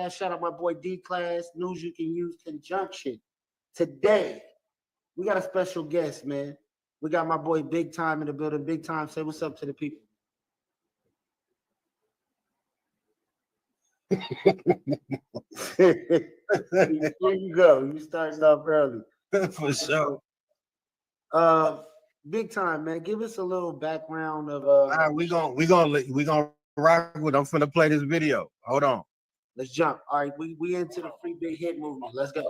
Class. Shout out my boy D Class. News you can use conjunction. Today, we got a special guest, man. We got my boy Big Time in the building. Big Time, say what's up to the people. Here you go. You starting off early. For sure. Big Time, man. Give us a little background of All right, we gonna rock with. I'm finna play this video. Hold on. Let's jump. All right, we into the free big hit movement. Let's go.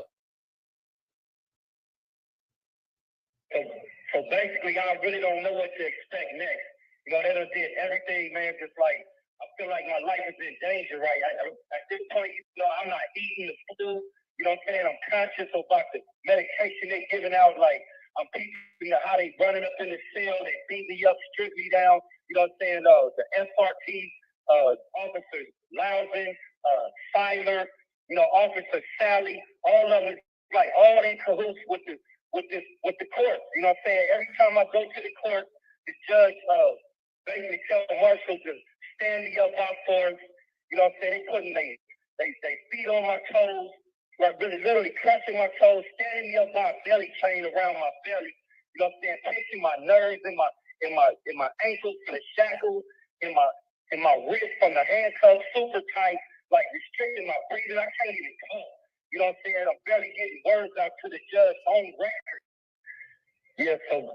So basically, I really don't know what to expect next. You know, they done did everything, man. Just like I feel like my life is in danger, right? At this point, you know, I'm not eating the food. You know what I'm saying? I'm conscious about the medication they giving out. Like I'm peeping how they running up in the cell, they beat me up, strip me down. You know what I'm saying? The SRT officers, Loudon, Siler, you know, Officer Sally, all of it, like all in cahoots with the court. You know what I'm saying? Every time I go to the court, the judge basically tell the marshal to stand me up out for us. You know what I'm saying? They putting they feet on my toes, like really literally crushing my toes, standing me up my belly chain around my belly. You know what I'm saying? Pinching my nerves in my ankles, in the shackles, in my wrist from the handcuffs, super tight, like restricting my breathing. I can't even talk. You know what I'm saying? I'm barely getting words out to the judge on record. Yeah, so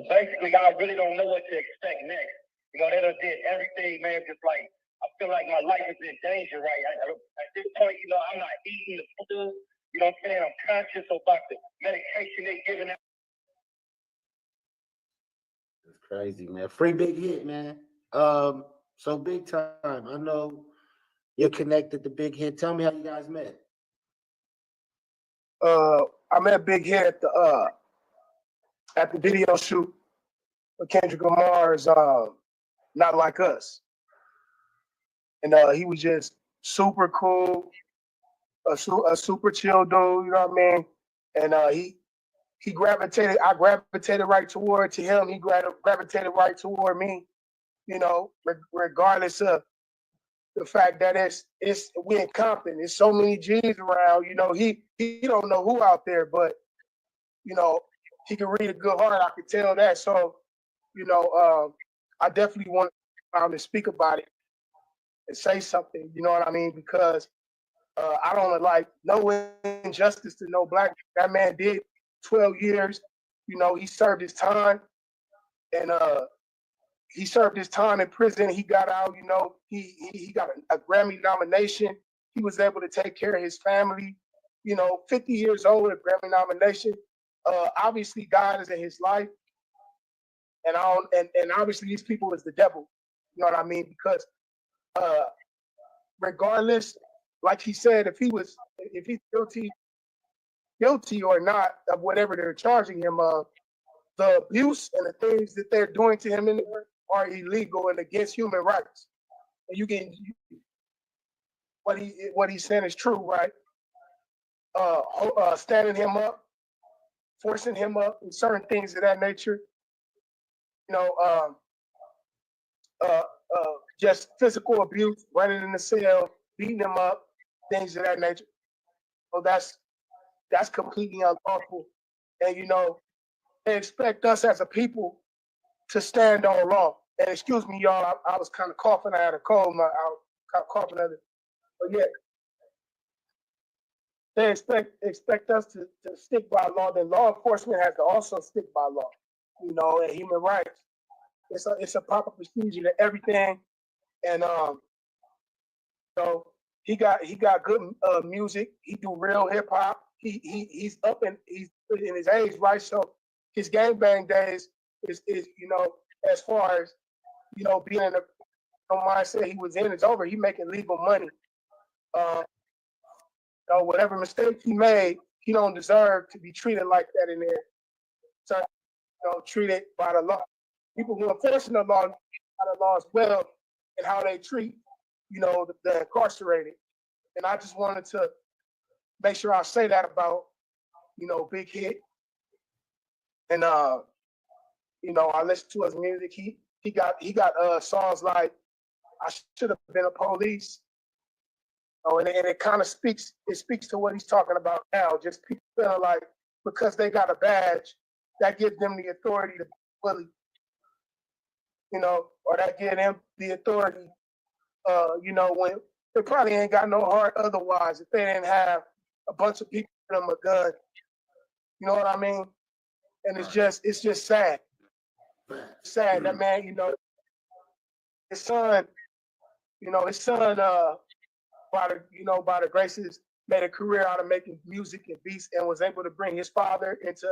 basically, I really don't know what to expect next. You know, they done did everything, man. Just like I feel like my life is in danger, right? At this point, you know, I'm not eating the food. You know what I'm saying? I'm conscious about the medication they giving out. It's crazy, man. Free big hit, man. So Big Time, I know you're connected to Big Hit. Tell me how you guys met. I met Big Hit at the video shoot for Kendrick Lamar's Not Like Us. And he was just super cool, a super chill dude, you know what I mean? And I gravitated right toward him. He gravitated right toward me, you know, regardless of the fact that we in Compton. There's so many G's around, you know, he don't know who out there, but, you know, he can read a good heart. I can tell that. So, you know, I definitely want to speak about it and say something, you know what I mean? Because I don't like no injustice to no black. That man did 12 years. You know, he served his time, and he served his time in prison. He got out. You know, he got a Grammy nomination. He was able to take care of his family. You know, 50 years old, a Grammy nomination. Obviously, God is in his life, and obviously these people is the devil. You know what I mean? Because regardless, like he said, if he's guilty or not of whatever they're charging him of, the abuse and the things that they're doing to him in there are illegal and against human rights. And you can what he's saying is true, right? Standing him up, forcing him up, and certain things of that nature. You know, just physical abuse, running in the cell, beating him up, things of that nature. So that's completely unlawful. And you know, they expect us as a people to stand on law. And excuse me, y'all, I was kind of coughing. I had a cold. I was kind of coughing at it. But yeah, they expect us to stick by law. Then law enforcement has to also stick by law. You know, and human rights. It's a proper procedure to everything. And so he got good music. He do real hip hop. He's up and he's in his age, right? So his gangbang days is you know, as far as, you know, being in the mindset he was in is over. He making legal money. So whatever mistake he made, he don't deserve to be treated like that in there. So, you know, treated by the law. People who are enforcing the law, by the law as well, and how they treat, you know, the incarcerated. And I just wanted to make sure I say that about, you know, Big Hit. And you know, I listen to his music. He got songs like I Should Have Been a Police. Oh, and it kind of speaks to what he's talking about now. Just people feeling like because they got a badge, that gives them the authority to bully, or that gives them the authority, when they probably ain't got no heart otherwise if they didn't have a bunch of people with them a gun. You know what I mean? And it's just sad. Sad that man, his son, by the graces, made a career out of making music and beats and was able to bring his father into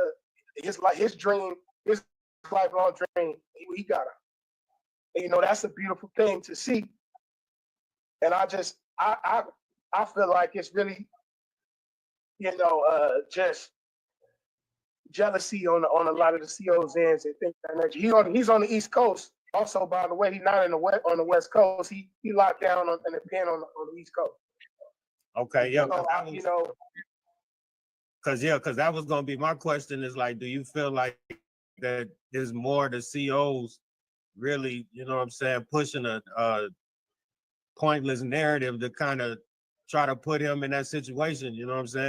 his dream, his lifelong dream. He got it. And, that's a beautiful thing to see. And I feel like it's really, just jealousy on a lot of the CO's ends and things like that. He's on the East Coast. Also, by the way, he's not on the West Coast. He locked down in the pen on the East Coast. Okay, yeah. Because that was gonna be my question. Is like, do you feel like that there's more the COs really, pushing a pointless narrative to kind of try to put him in that situation?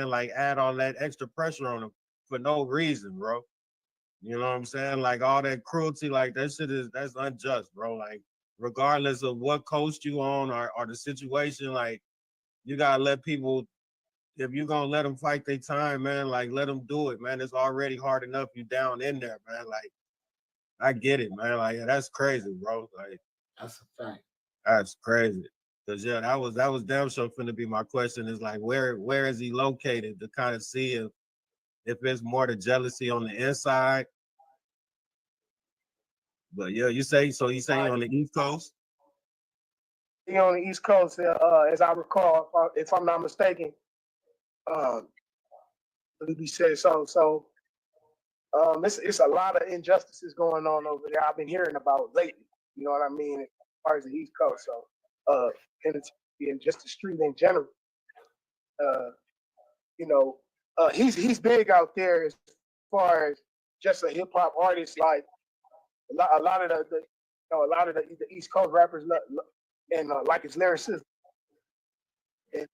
Like add all that extra pressure on him for no reason, bro. Like all that cruelty, like that shit that's unjust, bro. Like regardless of what coast you on or the situation, like you gotta let people, if you're gonna let them fight their time, man, like let them do it, man. It's already hard enough you down in there, man. Like I get it, man. Like that's crazy, bro. Like that's a fact. That's crazy. Cause that was damn sure finna be my question. Is like where is he located to kind of see if it's more the jealousy on the inside. But yeah, you say so. He's saying on the East Coast. He on the East Coast, as I recall, if I'm not mistaken. He said so. So, it's a lot of injustices going on over there. I've been hearing about lately. You know what I mean? As far as the East Coast, so and just the street in general. He's big out there as far as just a hip hop artist. Like a lot of the East Coast rappers and like his lyricism. And,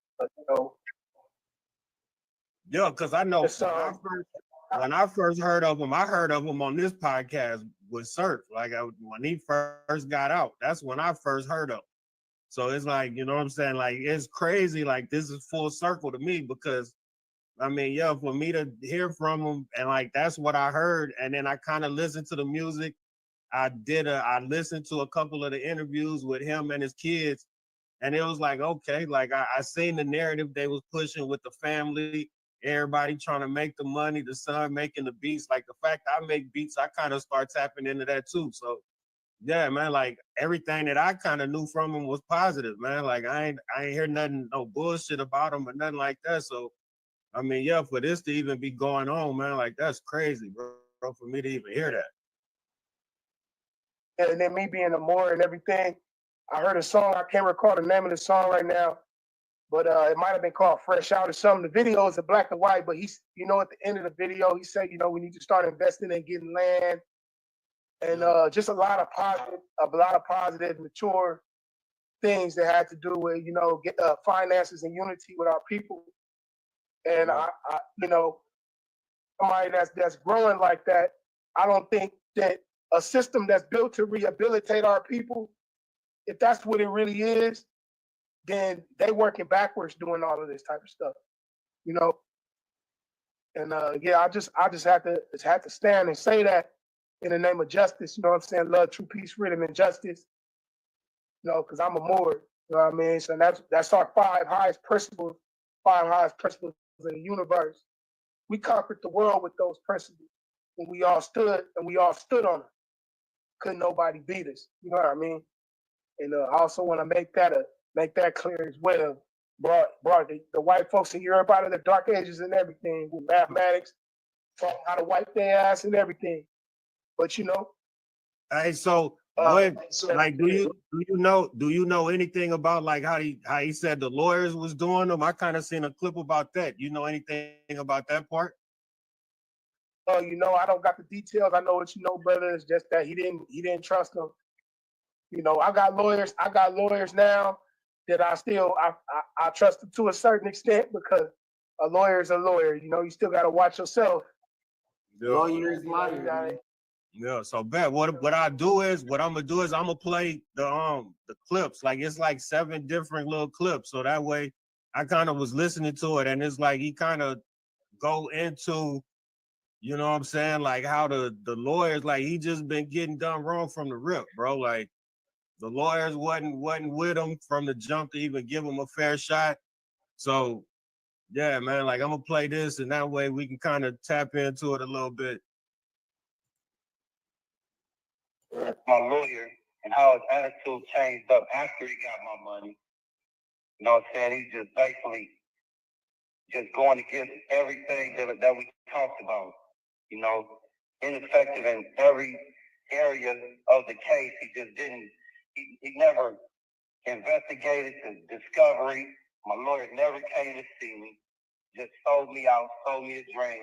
yeah, because I know when I first heard of him, I heard of him on this podcast with Surf. Like when he first got out, that's when I first heard of him. So it's like, like it's crazy. Like this is full circle to me because for me to hear from him and like that's what I heard. And then I kind of listened to the music. I listened to a couple of the interviews with him and his kids, and it was like, okay, like I seen the narrative they was pushing with the family, everybody trying to make the money, the son making the beats. Like the fact I make beats, I kind of start tapping into that too. So yeah, man, like everything that I kind of knew from him was positive, man. Like I ain't hear nothing, no bullshit about him or nothing like that. So for this to even be going on, man, like that's crazy, bro, for me to even hear that. And then me being a Moor and everything, I heard a song. I can't recall the name of the song right now, but it might have been called Fresh Out or something. The video is in black and white, but he's, at the end of the video, he said, we need to start investing in getting land and just a lot of positive, mature things that had to do with, get finances and unity with our people. And I somebody that's growing like that, I don't think that a system that's built to rehabilitate our people, if that's what it really is, then they working backwards doing all of this type of stuff, And I just had to stand and say that in the name of justice. You know what I'm saying? Love, true peace, freedom, and justice. Because I'm a Moor. You know what I mean? So that's our five highest principles in the universe. We conquered the world with those principles, and we all stood on them. Couldn't nobody beat us. You know what I mean? And I also want to make that clear as well. Brought the white folks in Europe out of the dark ages and everything with mathematics, taught how to wipe their ass and everything. But Hey, so like, do you know anything about like how he said the lawyers was doing them? I kind of seen a clip about that. You know anything about that part? I don't got the details. I know what you know, brother. It's just that he didn't trust them. I got lawyers now that I trust him to a certain extent because a lawyer is a lawyer. You know, you still got to watch yourself. Lawyer is liar, man. Yeah, so bet what I'm gonna do is I'm gonna play the clips. Like it's like 7 different little clips. So that way I kind of was listening to it and it's like he kind of go into, you know what I'm saying, like how the lawyers, like he just been getting done wrong from the rip, bro. Like the lawyers wasn't with him from the jump to even give him a fair shot. So yeah, man, like I'm gonna play this and that way we can kind of tap into it a little bit. My lawyer and how his attitude changed up after he got my money. You know what I'm saying? He's just basically just going against everything that we talked about. You know, ineffective in every area of the case. He just didn't, he never investigated the discovery. My lawyer never came to see me. Just sold me out, sold me a dream.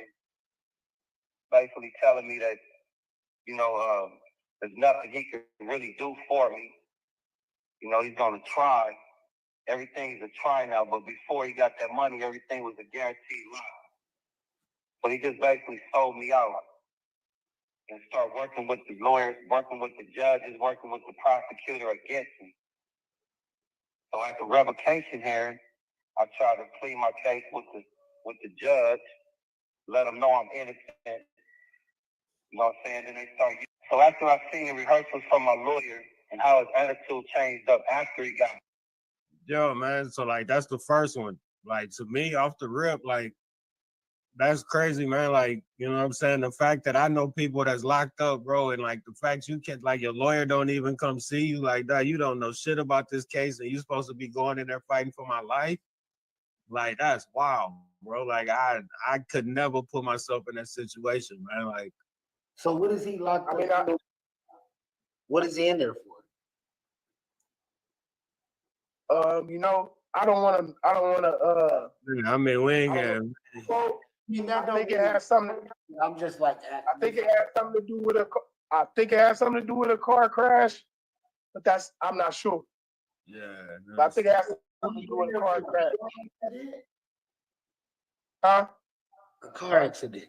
Basically telling me that, you know, there's nothing he could really do for me. You know, he's gonna try. Everything's a try now, but before he got that money, everything was a guaranteed loss. But he just basically sold me out and started working with the lawyers, working with the judges, working with the prosecutor against me. So at the revocation hearing, I tried to plead my case with the judge, let him know I'm innocent. You know what I'm saying? Then they start. So after I seen the rehearsals from my lawyer and how his attitude changed up after he got. Yo, man, so like that's the first one. Like to me, off the rip, like that's crazy, man. Like, you know what I'm saying? The fact that I know people that's locked up, bro, and like the fact you can, like your lawyer don't even come see you, like that, you don't know shit about this case and you supposed to be going in there fighting for my life. Like that's wild, bro. Like I could never put myself in that situation, man. Like, so what is he locked up? What is he in there for? You know, I don't want to. I mean, we ain't got. Well, I mean, that I don't think it really- has something. I'm just like, I think it has something to do with a. I think it has something to do with a car crash, but I'm not sure. Yeah. But I think it has something to do with a car crash. Huh? A car accident.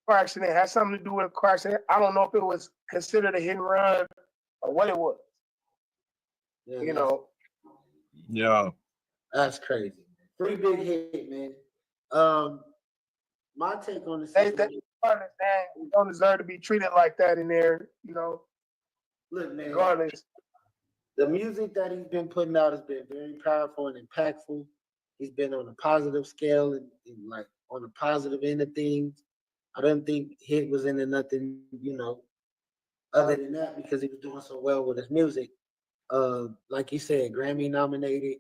Car accident has something to do with a car accident. I don't know if it was considered a hit and run or what it was. Yeah, You know. Yeah. That's crazy. Free Big Hit, man. My take on this. They don't deserve to be treated like that in there. You know. Look, man. Regardless. The music that he's been putting out has been very powerful and impactful. He's been on a positive scale and like on the positive end of things. I don't think Hit was into nothing, you know, other than that because he was doing so well with his music. Like you said, Grammy nominated.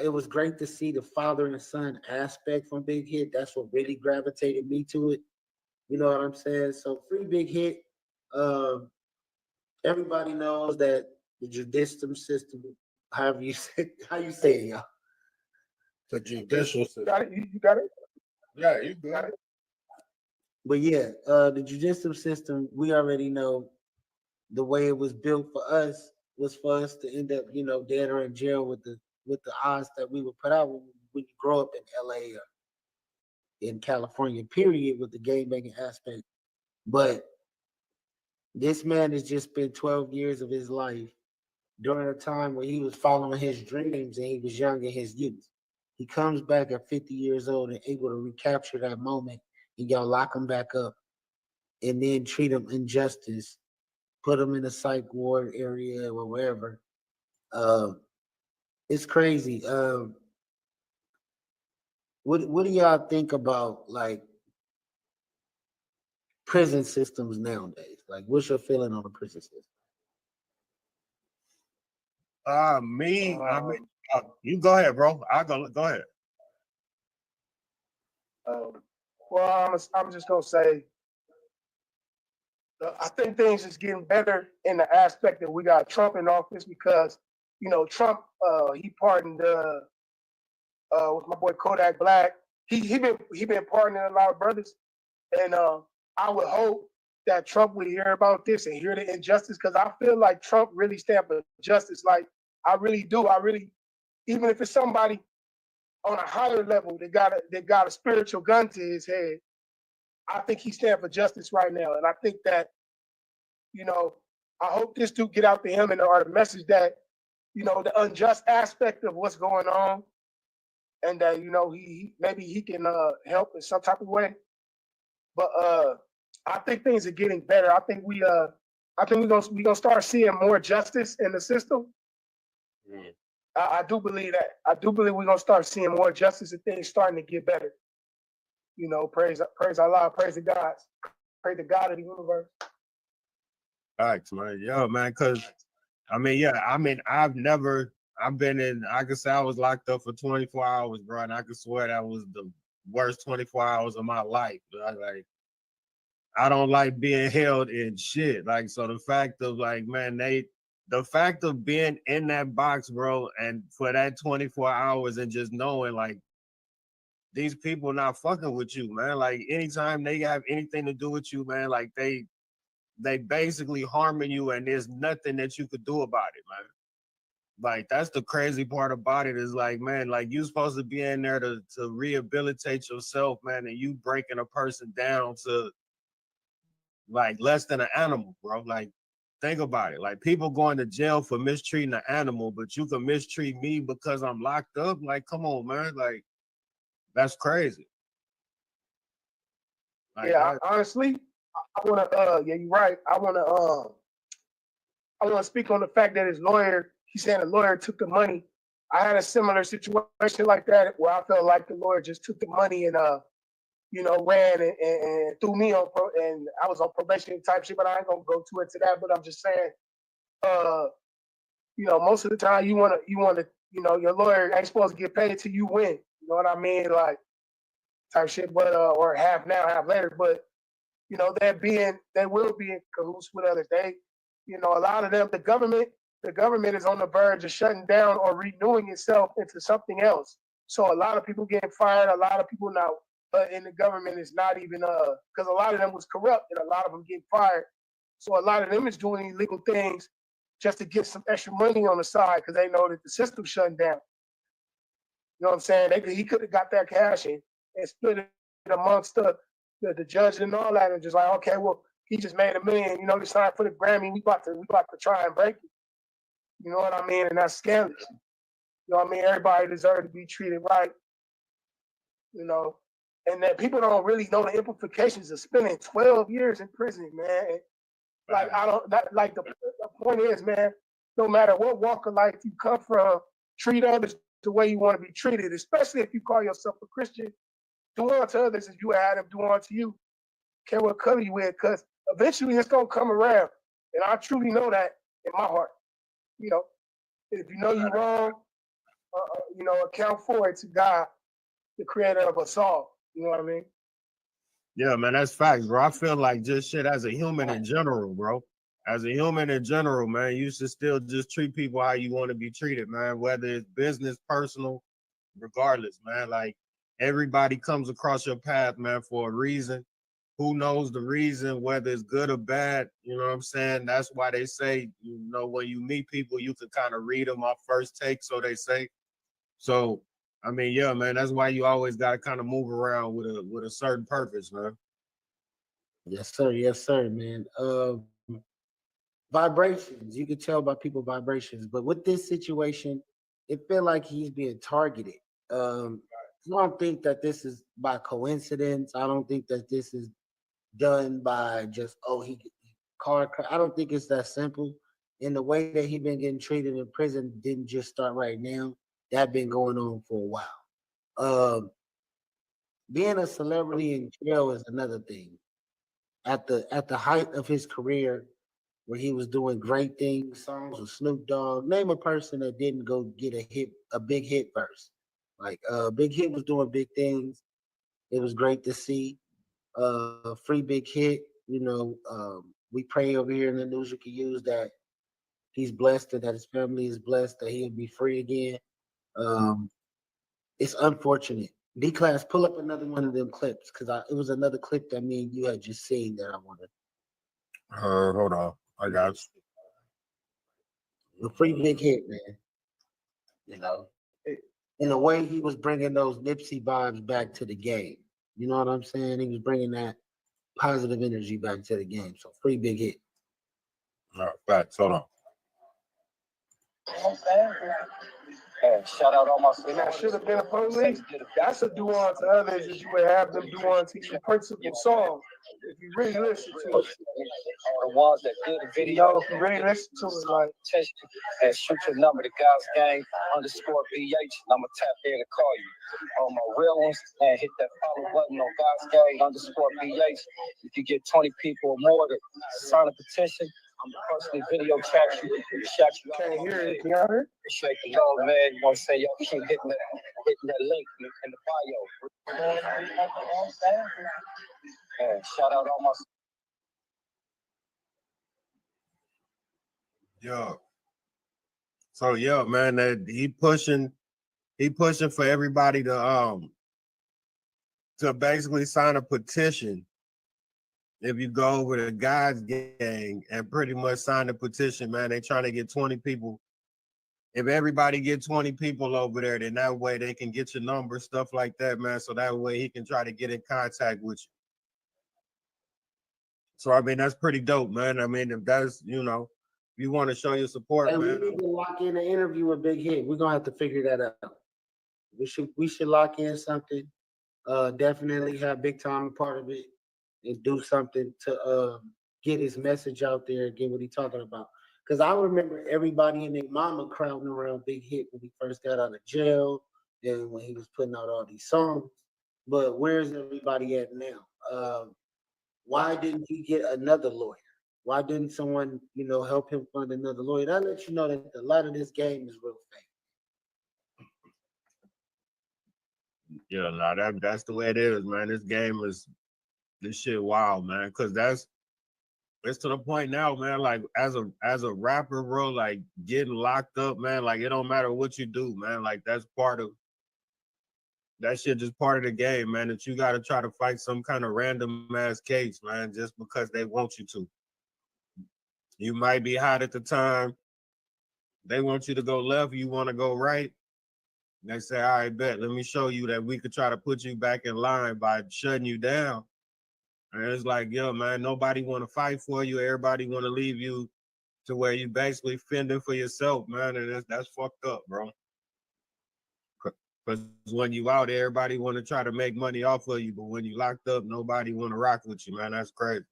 It was great to see the father and son aspect from Big Hit. That's what really gravitated me to it. You know what I'm saying? So Free Big Hit. Everybody knows that the judicial system, however you say, how you say it, y'all. The judicial system. You got it. Yeah, you got it. But yeah, the judicial system, we already know the way it was built for us was for us to end up, you know, dead or in jail with the odds that we would put out when you grow up in LA or in California, period, with the game making aspect. But this man has just spent 12 years of his life during a time where he was following his dreams and he was young in his youth. He comes back at 50 years old and able to recapture that moment, and y'all lock him back up and then treat him injustice, put him in a psych ward area or wherever. It's crazy. What do y'all think about like prison systems nowadays? Like, what's your feeling on the prison system? I mean, you go ahead, bro. Go ahead. Well, I'm just gonna say, I think things is getting better in the aspect that we got Trump in office because, you know, Trump, he pardoned with my boy Kodak Black. He been pardoning a lot of brothers, and I would hope that Trump would hear about this and hear the injustice because I feel like Trump really stamped justice. Like I really do. Even if it's somebody on a higher level that got a spiritual gun to his head, I think he stands for justice right now. And I think that, you know, I hope this dude get out to him and or the message that, you know, the unjust aspect of what's going on, and that, you know, he maybe he can help in some type of way. But I think things are getting better. I think we're gonna start seeing more justice in the system. Mm. I do believe that. I do believe we're gonna start seeing more justice and things starting to get better. You know, praise Allah, praise the gods, praise the God of the universe. Facts, man. Yo, man, because I've been in, I could say I was locked up for 24 hours, bro, and I could swear that was the worst 24 hours of my life. I don't like being held in shit. Like, so the fact of like, man, the fact of being in that box, bro, and for that 24 hours and just knowing like these people not fucking with you, man. Like anytime they have anything to do with you, man, like they basically harming you and there's nothing that you could do about it, man. Like that's the crazy part about it is like, man, like you supposed to be in there to rehabilitate yourself, man, and you breaking a person down to like less than an animal, bro. Like think about it. Like people going to jail for mistreating an animal, but you can mistreat me because I'm locked up. Like, come on, man. Like that's crazy. Like, Yeah, honestly, I wanna yeah, you're right. I wanna speak on the fact that his lawyer, he's saying the lawyer took the money. I had a similar situation like that where I felt like the lawyer just took the money and you know, ran and threw me on and I was on probation type shit, but I ain't gonna go too into that. But I'm just saying, you know, most of the time you wanna, you know, your lawyer ain't supposed to get paid till you win. You know what I mean? Like type shit, but or half now, half later. But you know, they will be in cahoots with others. You know, a lot of them, the government is on the verge of shutting down or renewing itself into something else. So a lot of people getting fired, a lot of people now in the government is not even because a lot of them was corrupt and a lot of them getting fired. So a lot of them is doing illegal things just to get some extra money on the side because they know that the system's shutting down. You know what I'm saying? He could have got that cash and split it amongst the judge and all that, and just like, okay, well, he just made $1 million. You know, he signed for the Grammy. We about to try and break it. You know what I mean? And that's scandalous. You know what I mean? Everybody deserves to be treated right. You know, and that people don't really know the implications of spending 12 years in prison, man. Like the point is, man, no matter what walk of life you come from, treat others the way you want to be treated, especially if you call yourself a Christian. Do unto others as you had them do unto you. Care what color you in, because eventually it's gonna come around. And I truly know that in my heart. You know, if you know you're wrong, you know, account for it to God, the creator of us all. You know what I mean? yeah, man, that's facts, bro. I feel like just shit as a human in general, bro. As a human in general, man, you should still just treat people how you want to be treated, man. Whether it's business, personal, regardless, man. Like everybody comes across your path, man, for a reason. Who knows the reason, whether it's good or bad? You know what I'm saying? That's why they say, you know, when you meet people, you can kind of read them off first take, so they say. So, I mean, yeah, man, that's why you always got to kind of move around with a certain purpose, man. Yes, sir, man. Vibrations, you could tell by people vibrations, but with this situation, it felt like he's being targeted. I don't think that this is by coincidence. I don't think that this is done by just he car. I don't think it's that simple. And the way that he been getting treated in prison didn't just start right now. That been going on for a while. Being a celebrity in jail is another thing. At the height of his career, where he was doing great things, songs with Snoop Dogg. Name a person that didn't go get a big hit first. Like Big Hit was doing big things. It was great to see. Free Big Hit. You know, we pray over here in the news you can use that he's blessed and that his family is blessed that he'll be free again. Um, it's unfortunate. D Class, pull up another one of them clips because it was another clip that me and you had just seen that I wanted. Hold on, I got you. A free Big Hit, man. You know, in a way, he was bringing those Nipsey vibes back to the game. You know what I'm saying? He was bringing that positive energy back to the game. So free Big Hit. All right, facts. Hold on. Hey, shout out all my And that should have been a police. That's a do unto others that you would have them do unto you principal song. If you really listen to it. the ones that did the You video. know, if you really listen to it, like, And shoot your number, the guys gang _BH. And I'ma tap there to call you. On my real ones, and hit that follow button on guys gang _BH. If you get 20 people or more to sign a petition, I'm personally video chat you. You can't hear it. Can y'all hear? Appreciate the love, man. You want to say y'all keep hitting that link in the bio. And shout out all my. Yo. So yeah, man, that he pushing for everybody to basically sign a petition. If you go over the guys gang and pretty much sign the petition, man, they trying to get 20 people. If everybody get 20 people over there, then that way they can get your number, stuff like that, man. So that way he can try to get in contact with you. So I mean, that's pretty dope, man. I mean, if that's, you know, if you want to show your support, And man. we need to lock in an interview with Big Hit. We're gonna have to figure that out. We should lock in something. Definitely have Big Time a part of it and do something to get his message out there and get what he's talking about. Because I remember everybody and their mama crowding around Big Hit when he first got out of jail and when he was putting out all these songs. But where's everybody at now? Why didn't he get another lawyer? Why didn't someone, you know, help him find another lawyer? That lets you know that a lot of this game is real fake. Yeah, nah, that's the way it is, man. This shit wild, man. Cause it's to the point now, man. Like as a rapper, bro, like getting locked up, man. Like it don't matter what you do, man. Like that shit just part of the game, man. That you gotta try to fight some kind of random ass case, man, just because they want you to. You might be hot at the time. They want you to go left, you want to go right. They say, all right, bet, let me show you that we could try to put you back in line by shutting you down. And it's like, yo, man, nobody want to fight for you. Everybody want to leave you to where you basically fending for yourself, man. And that's fucked up, bro. Because when you out, everybody want to try to make money off of you. But when you locked up, nobody want to rock with you, man. That's crazy.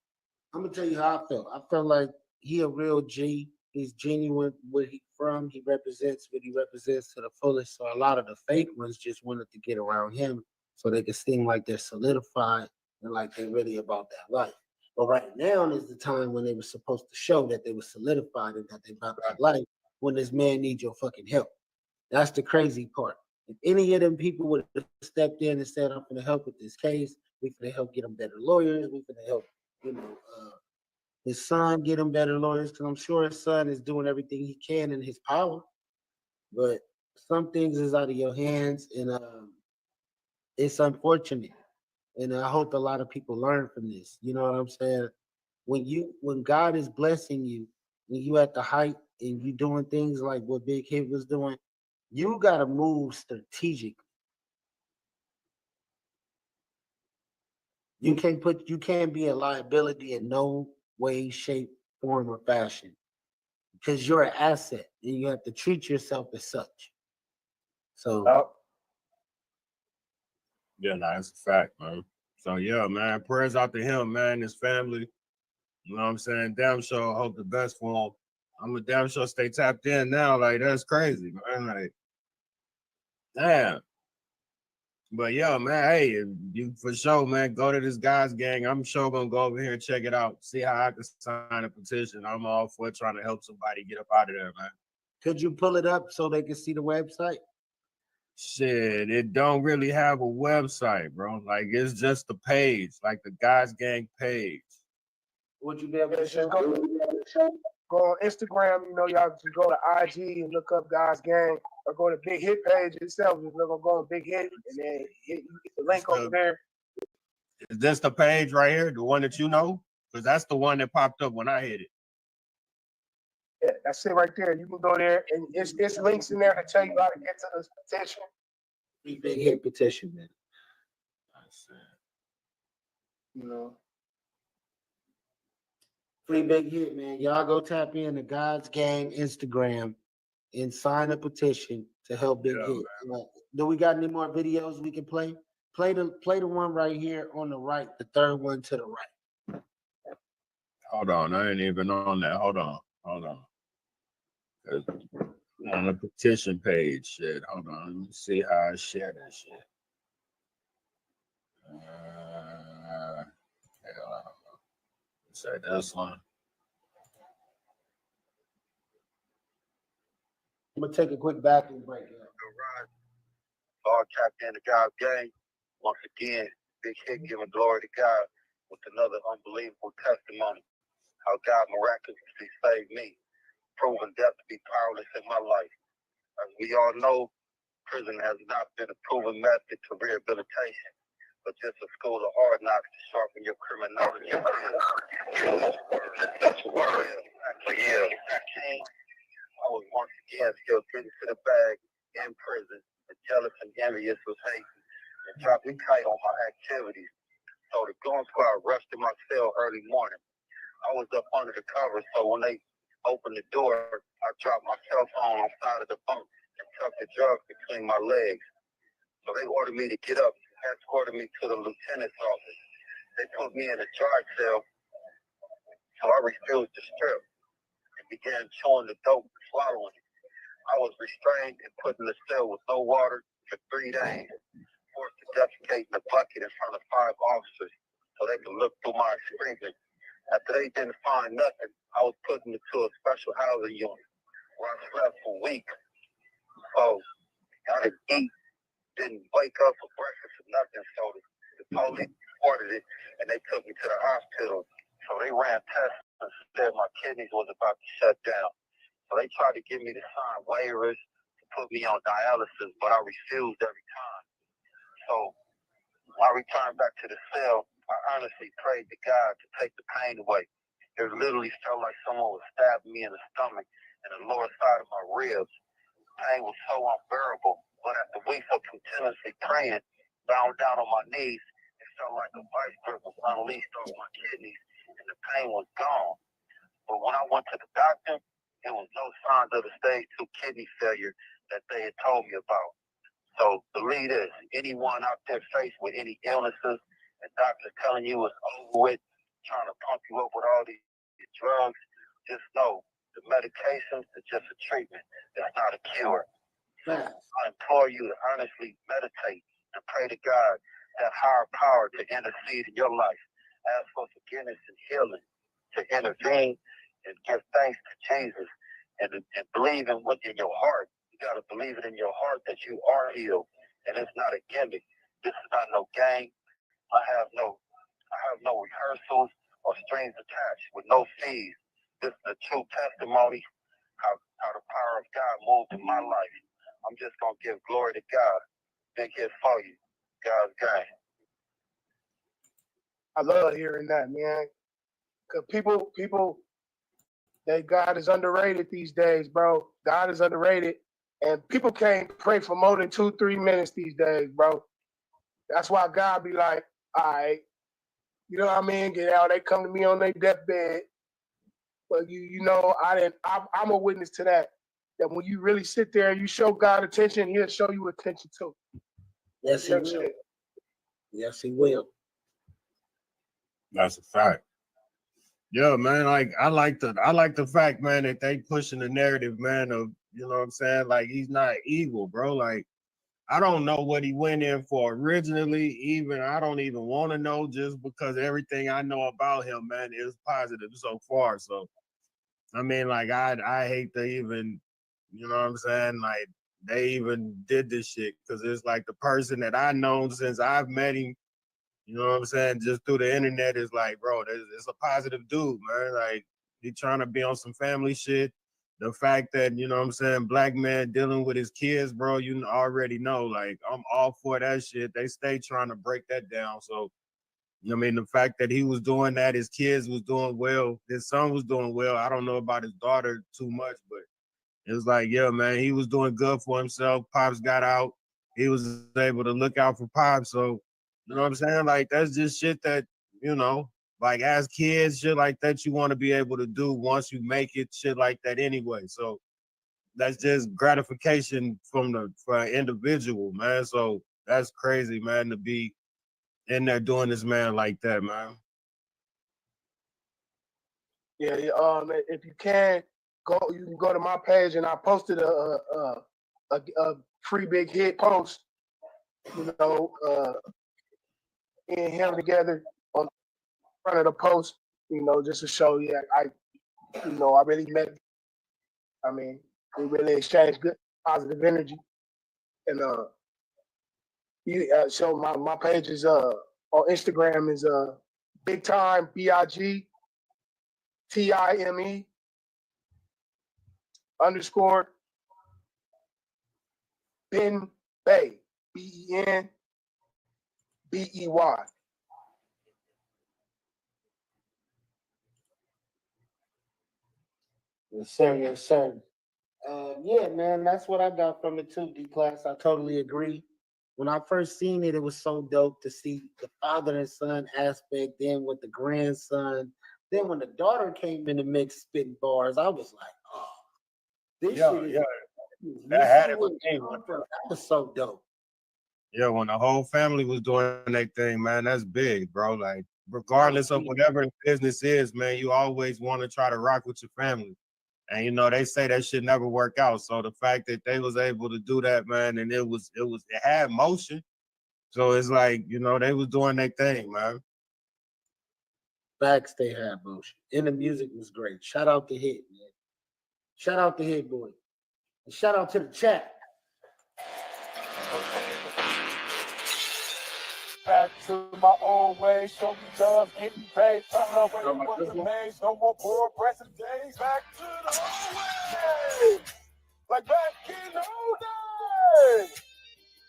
I'm gonna tell you how I felt. I felt like he a real G. He's genuine where he from. He represents what he represents to the fullest. So a lot of the fake ones just wanted to get around him so they could seem like they're solidified and like they're really about that life. But right now is the time when they were supposed to show that they were solidified and that they about that life when this man needs your fucking help. That's the crazy part. If any of them people would have stepped in and said, I'm going to help with this case, we going to help get them better lawyers, we going to help, you know, his son get him better lawyers, because I'm sure his son is doing everything he can in his power. But some things is out of your hands, and it's unfortunate. And I hope a lot of people learn from this. You know what I'm saying? When God is blessing you, when you at the height and you doing things like what Big Hit was doing, you gotta move strategically. You can't be a liability in no way, shape, form, or fashion. Because you're an asset and you have to treat yourself as such. So yeah, that's a fact, man. So yeah, man, prayers out to him, man, his family. You know what I'm saying? Damn sure hope the best for him. I'm a damn sure stay tapped in now. Like that's crazy, man. Like, damn. But yeah, man, hey, you for sure, man, go to this guy's gang. I'm sure gonna go over here and check it out, see how I can sign a petition. I'm all for trying to help somebody get up out of there, man. Could you pull it up so they can see the website? Shit, it don't really have a website, bro. Like it's just the page, like the guys gang page. Would you be able to show? Go on Instagram, you know, y'all can go to IG and look up Guys Gang, or go to Big Hit page itself. Just go on Big Hit, and then you get the link over there. Is this the page right here, the one that you know? Because that's the one that popped up when I hit it. Yeah, that's it right there. You can go there, and it's links in there to tell you how to get to this petition. Free Big Hit petition, man. You know, Free Big Hit, man. Y'all go tap in to God's Game Instagram and sign a petition to help Big Hit. Do we got any more videos we can play? Play the one right here on the right, the third one to the right. Hold on, I ain't even on that. Hold on. On the petition page, shit. Hold on, let me see how I share that shit. Say this one. I'm gonna take a quick bathroom break. All tapped in to God's game. Once again, Big Hit giving glory to God with another unbelievable testimony. How God miraculously saved me, proving death to be powerless in my life. As we all know, prison has not been a proven method to rehabilitation, but just a school of hard knocks to sharpen your criminology. That's the word. Yeah. I was once again still getting to the bag in prison, and jealous and envious was hating, and dropped me tight on my activities. So the gun squad rushed in my cell early morning. I was up under the covers, so when they opened the door, I dropped my cell phone on the side of the bunk and tucked the drugs between my legs. So they ordered me to get up, escorted me to the lieutenant's office. They put me in a charge cell, so I refused to strip and began chewing the dope and swallowing it. I was restrained and put in the cell with no water for 3 days, forced to defecate in a bucket in front of 5 officers so they could look through my excrement. After they didn't find nothing, I was put into a special housing unit where I slept for weeks. So I didn't eat, didn't wake up for breakfast or nothing. So the police ordered it and they took me to the hospital. So they ran tests and said my kidneys was about to shut down. So they tried to get me to sign waivers to put me on dialysis, but I refused every time. So when I returned back to the cell, I honestly prayed to God to take the pain away. It literally felt like someone was stabbing me in the stomach and the lower side of my ribs. Pain was so unbearable, but after weeks of continuously praying, bowing down on my knees, it felt like a vice grip was unleashed over my kidneys and the pain was gone. But when I went to the doctor, there was no signs of the stage 2 kidney failure that they had told me about. So believe this, anyone out there faced with any illnesses and doctors telling you it's over with, trying to pump you up with all these drugs, just know the medications are just a treatment. It's not a cure. I implore you to honestly meditate and pray to God, that higher power to intercede in your life. Ask for forgiveness and healing, to intervene and give thanks to Jesus, and believe in your heart. You got to believe it in your heart that you are healed, and it's not a gimmick. This is not no game. I have no rehearsals or strings attached with no fees. This is a true testimony how the power of God moved in my life. I'm just gonna give glory to God. Big Hit for you, God's game. I love hearing that, man. Cause people, God is underrated these days, bro. God is underrated, and people can't pray for more than 2-3 minutes these days, bro. That's why God be like, all right, you know what I mean? Get out. They come to me on their deathbed, but you know, I'm a witness to that. That when you really sit there and you show God attention, He'll show you attention too. Yes, He will. Yes, He will. That's a fact. Yeah, man. Like I like the fact, man, that they pushing the narrative, man, of, you know what I'm saying? Like, he's not evil, bro. Like, I don't know what he went in for originally. Even I don't even want to know, just because everything I know about him, man, is positive so far. So, I mean, like, I hate to even, you know what I'm saying? Like, they even did this shit, because it's like the person that I known since I've met him, you know what I'm saying, just through the internet, is like, bro, it's a positive dude, man. Like, he trying to be on some family shit. The fact that, you know what I'm saying, black man dealing with his kids, bro, you already know, like, I'm all for that shit. They stay trying to break that down. So, I mean, the fact that he was doing that, his kids was doing well, his son was doing well. I don't know about his daughter too much, but it was like, yeah, man, he was doing good for himself. Pops got out. He was able to look out for Pops. So, you know what I'm saying? Like, that's just shit that, you know, like as kids, shit like that you want to be able to do once you make it, shit like that anyway. So that's just gratification for an individual, man. So that's crazy, man, to be in there doing this man like that, man. Yeah, if you can you can go to my page, and I posted a free Big Hit post, you know, and him together on front of the post, you know, just to show you I really met. I mean, we really exchanged good positive energy, and so my page is on Instagram is big time BIGTIME _ Ben Bay BENBEY. Yes, sir. Yes, sir. Yeah, man, that's what I got from it too, D-Class. I totally agree. When I first seen it, it was so dope to see the father and son aspect, then with the grandson. Then when the daughter came in the mix spitting bars, I was like, oh, this Yeah, shit is yeah. you That see had it where for it me. come from. That was so dope. Yeah, when the whole family was doing their thing, man, that's big, bro. Like, regardless of whatever the business is, man, you always want to try to rock with your family. And you know, they say that shit never work out. So the fact that they was able to do that, man, and it had motion. So it's like, you know, they was doing their thing, man. Facts they had motion. And the music was great. Shout out to Hit, man. Shout out to Hit Boy. And shout out to the chat. Back to my old ways, show me love, getting paid, trying away what's the maze, no more poor present days. Back to the old ways, like back in the old days.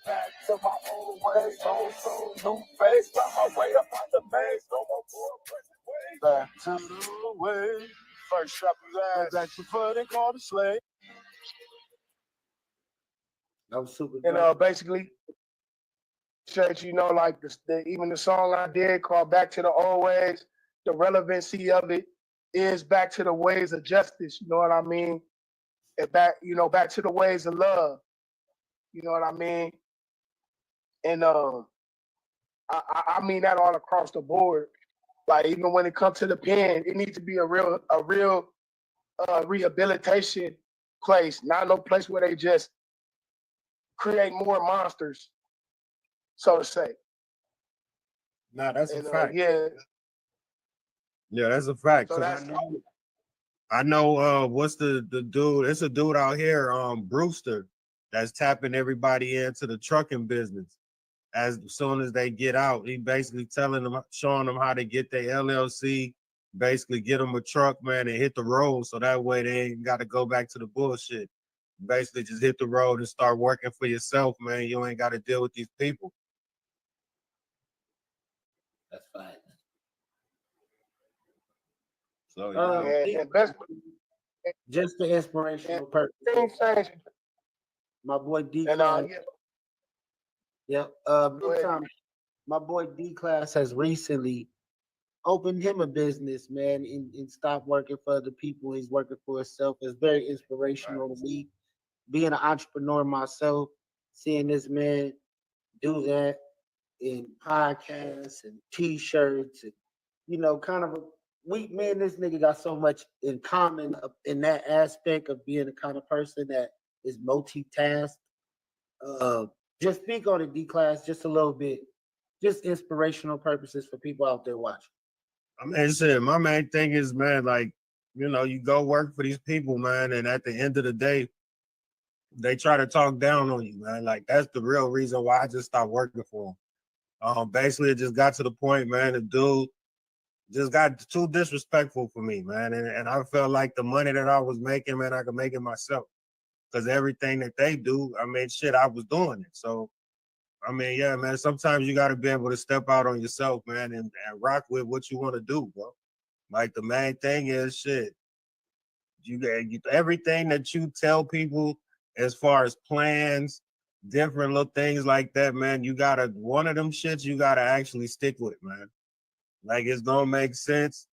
Back to my old ways, old soul, new face, found my way up out the maze, no more poor present ways. Back to the way, first shot his ass, back to foot and call the slave. That was super And dope. basically, church, you know, like even the song I did called Back to the Old Ways, the relevancy of it is back to the ways of justice, you know what I mean? And back to the ways of love, you know what I mean? And I mean that all across the board. Like even when it comes to the pen, it needs to be a real rehabilitation place, not no place where they just create more monsters, so to say. Nah, that's a fact. Yeah. Yeah, that's a fact. So 'Cause I know what's the dude? It's a dude out here, Brewster, that's tapping everybody into the trucking business. As soon as they get out, he basically showing them how to get their LLC, basically get them a truck, man, and hit the road. So that way they ain't got to go back to the bullshit. Basically just hit the road and start working for yourself, man. You ain't got to deal with these people. That's fine. So And best just the inspirational purpose. things. My boy D And Class. yeah. Big time. My boy D Class has recently opened him a business, man, and stopped working for other people. He's working for himself. It's very inspirational to me. Being an entrepreneur myself, seeing this man do that in podcasts and t-shirts and kind of me and this nigga got so much in common in that aspect of being the kind of person that is multitask. Just speak on it, D Class, just a little bit, just inspirational purposes for people out there watching. I mean, shit, my main thing is, man, like, you know, you go work for these people, man, and at the end of the day, they try to talk down on you, man. Like, that's the real reason why I just stopped working for them. Basically, it just got to the point, man, the dude just got too disrespectful for me, man. And I felt like the money that I was making, man, I could make it myself. Because everything that they do, I mean, shit, I was doing it. So I mean, yeah, man, sometimes you got to be able to step out on yourself, man, and rock with what you want to do, bro. Like the main thing is shit. Everything that you tell people as far as plans, different little things like that, man, you gotta, one of them shits you gotta actually stick with, man. Like it's gonna make sense.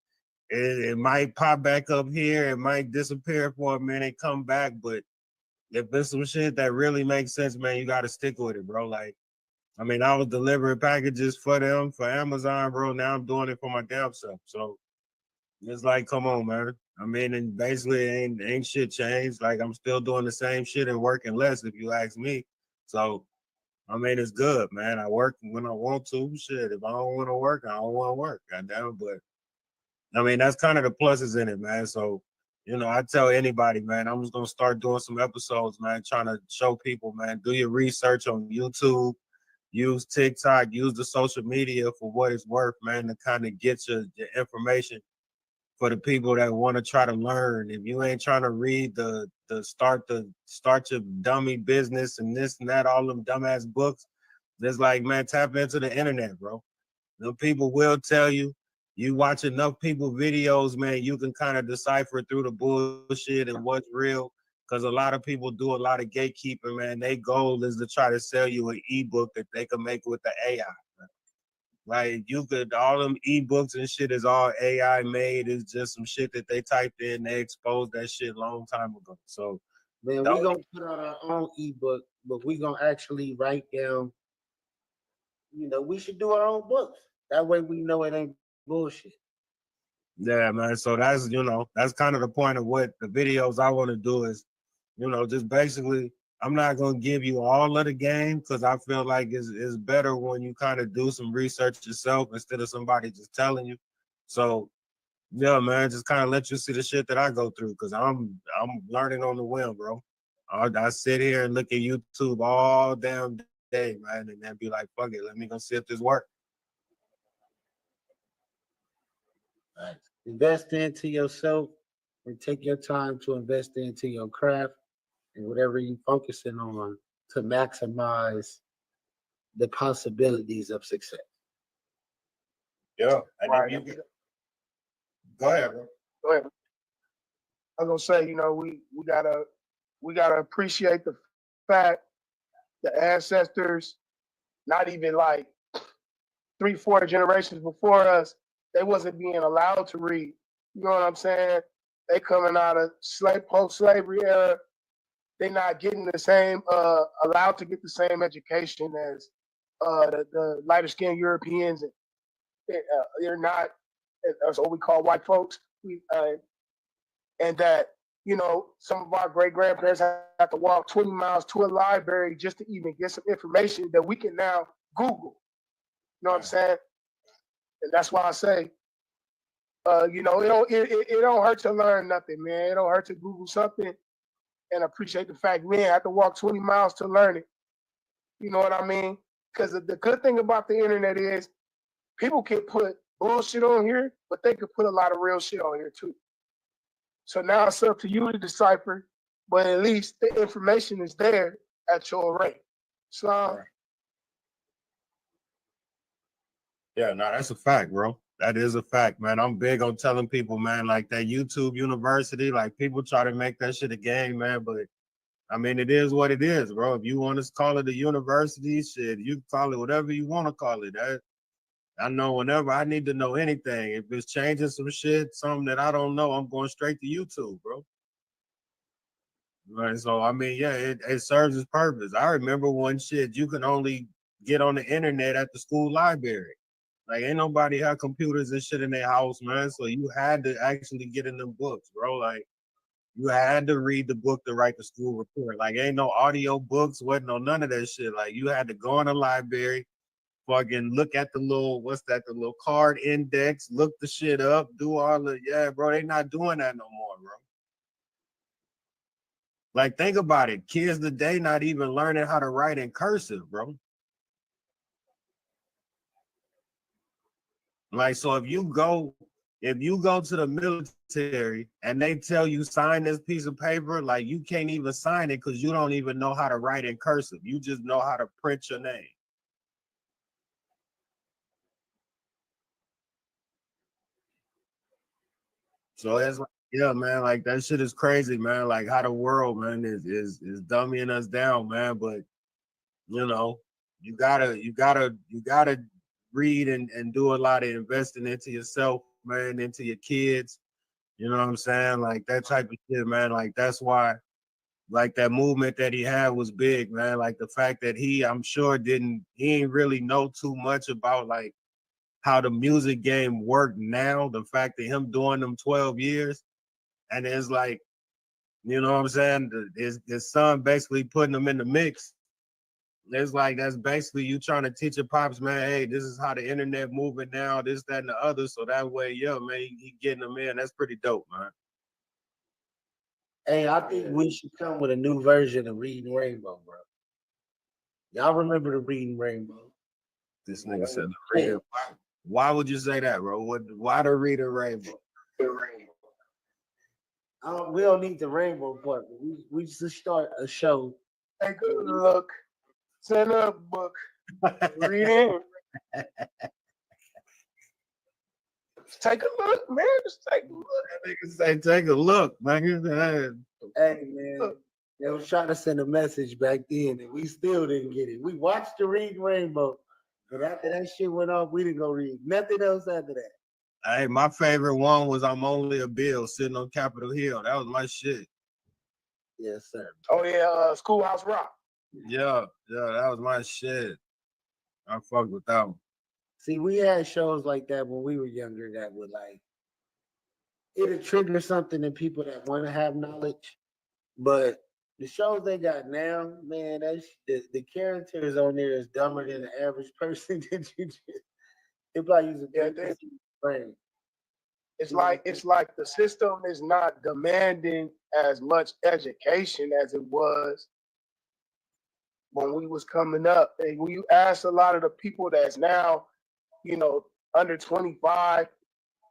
It might pop back up here, it might disappear for a minute, come back, but if there's some shit that really makes sense, man, you gotta stick with it, bro. Like, I mean, I was delivering packages for them for Amazon, bro. Now I'm doing it for my damn self. So it's like, come on, man. I mean, and basically ain't shit changed. Like I'm still doing the same shit and working less, if you ask me. So I mean, it's good, man. I work when I want to. Shit, if I don't want to work, I don't want to work. Goddamn. But I mean, that's kind of the pluses in it, man. So, you know, I tell anybody, man, I'm just gonna start doing some episodes, man, trying to show people, man, do your research on YouTube, use TikTok, use the social media for what it's worth, man, to kind of get your information for the people that want to try to learn. If you ain't trying to read the start your dummy business and this and that, all them dumbass books, it's like, man, tap into the internet, bro. The people will tell you. You watch enough people videos, man, you can kind of decipher through the bullshit and what's real. Because a lot of people do a lot of gatekeeping, man. Their goal is to try to sell you an ebook that they can make with the AI. Man. Like you could, all them ebooks and shit is all AI made. It's just some shit that they typed in. They exposed that shit a long time ago. So, Man, we're gonna put out our own ebook, but we're gonna actually write down, you know, we should do our own books. That way we know it ain't bullshit. yeah, man. So that's, you know, that's kind of the point of what the videos I want to do is, you know, just basically, I'm not going to give you all of the game because I feel like it's better when you kind of do some research yourself instead of somebody just telling you. So, yeah, man, just kind of let you see the shit that I go through because I'm learning on the whim, bro. I sit here and look at YouTube all damn day, man, and then be like, fuck it, let me go see if this works. Right. Invest into yourself and take your time to invest into your craft and whatever you're focusing on to maximize the possibilities of success. Yeah. And Right. Go ahead, bro. Go ahead. I was gonna say, you know, we gotta appreciate the fact the ancestors, not even like 3-4 generations before us, they wasn't being allowed to read. You know what I'm saying? They coming out of post-slavery era. They not getting the same, allowed to get the same education as the lighter skinned Europeans. They're not, that's what we call white folks. And that, you know, some of our great grandparents have to walk 20 miles to a library just to even get some information that we can now Google. You know what I'm saying? And that's why I say, you know, it don't hurt to learn nothing, man. It don't hurt to Google something and appreciate the fact we ain't have to walk 20 miles to learn it. You know what I mean? Because the good thing about the internet is people can put bullshit on here, but they can put a lot of real shit on here too. So now it's up to you to decipher, but at least the information is there at your rate. So, yeah, no, that's a fact, bro. That is a fact, man. I'm big on telling people, man, like that YouTube University, like people try to make that shit a game, man, but I mean, it is what it is, bro. If you want to call it a university, shit, you can call it whatever you want to call it. I know whenever I need to know anything, if it's changing some shit, something that I don't know, I'm going straight to YouTube, bro. Right, so I mean, yeah, it serves its purpose. I remember one shit, you can only get on the internet at the school library. Like, ain't nobody had computers and shit in their house, man. So you had to actually get in them books, bro. Like, you had to read the book to write the school report. Like, ain't no audio books, wasn't no none of that shit. Like, you had to go in the library, fucking look at the little, the little card index, look the shit up, do all the, yeah, bro, they not doing that no more, bro. Like, think about it. Kids today not even learning how to write in cursive, bro. Like, so if you go to the military and they tell you sign this piece of paper, like you can't even sign it because you don't even know how to write in cursive. You just know how to print your name. So it's like, yeah, man, like that shit is crazy, man. Like how the world, man, is dumbing us down, man. But you know, you gotta read and do a lot of investing into yourself, man, into your kids. You know what I'm saying? Like that type of shit, man. Like that's why, like that movement that he had was big, man. Like the fact that I'm sure he ain't really know too much about like how the music game worked now. The fact that him doing them 12 years, and it's like, you know what I'm saying? His son basically putting him in the mix. It's like that's basically you trying to teach your pops, man. Hey, this is how the internet moving now, this, that, and the other. So that way, yeah, man, he getting them in. That's pretty dope, man. Hey, I think we should come with a new version of Reading Rainbow, bro. Y'all remember the Reading Rainbow? This nigga said the Reading. Why would you say that, bro? Why the Reading Rainbow? We don't need the rainbow part. We should start a show. Take a look. Send a book. Read it. Take a look, man. Just take a look. Nigga say, take a look, man. Hey, man. They was trying to send a message back then, and we still didn't get it. We watched the Reading Rainbow, but after that shit went off, we didn't go read nothing else after that. Hey, my favorite one was I'm Only a Bill sitting on Capitol Hill. That was my shit. Yes, sir. Oh, yeah, Schoolhouse Rock. Yeah, that was my shit. I fucked with that one. See, we had shows like that when we were younger that would like, it'll trigger something in people that want to have knowledge. But the shows they got now, man, that's the characters on there is dumber than the average person. They probably use a brain. It's like the system is not demanding as much education as it was when we was coming up. And when you ask a lot of the people that's now, you know, under 25,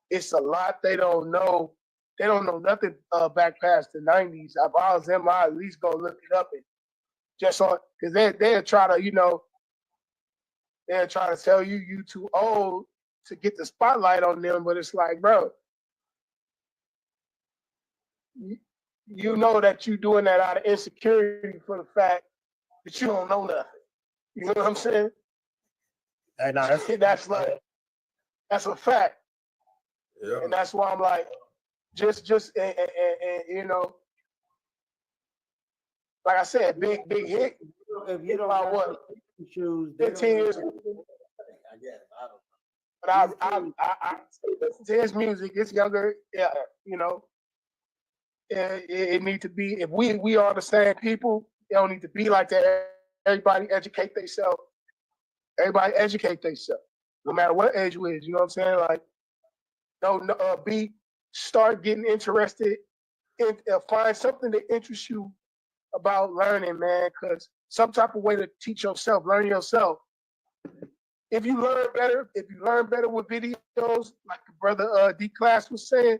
it's a lot they don't know. They don't know nothing back past the 90s. If I was them, I'd at least go look it up and just on, because they'll try to, you know, they'll try to tell you too old to get the spotlight on them, but it's like, bro, you know that you're doing that out of insecurity for the fact that you don't know nothing. You know what I'm saying? Hey, nah, that's a fact. Yeah. And that's why I'm like, just and, you know, like I said, big hit. If you don't know what choose 15 years ago. I guess I don't know. But I listen to his music. It's younger, yeah, you know. It need to be, if we are the same people, it don't need to be like that. Everybody educate themselves. Everybody educate themselves, no matter what age you is. You know what I'm saying? Like, start getting interested in, find something that interests you about learning, man. Because some type of way to teach yourself, learn yourself. If you learn better with videos, like the brother D Class was saying,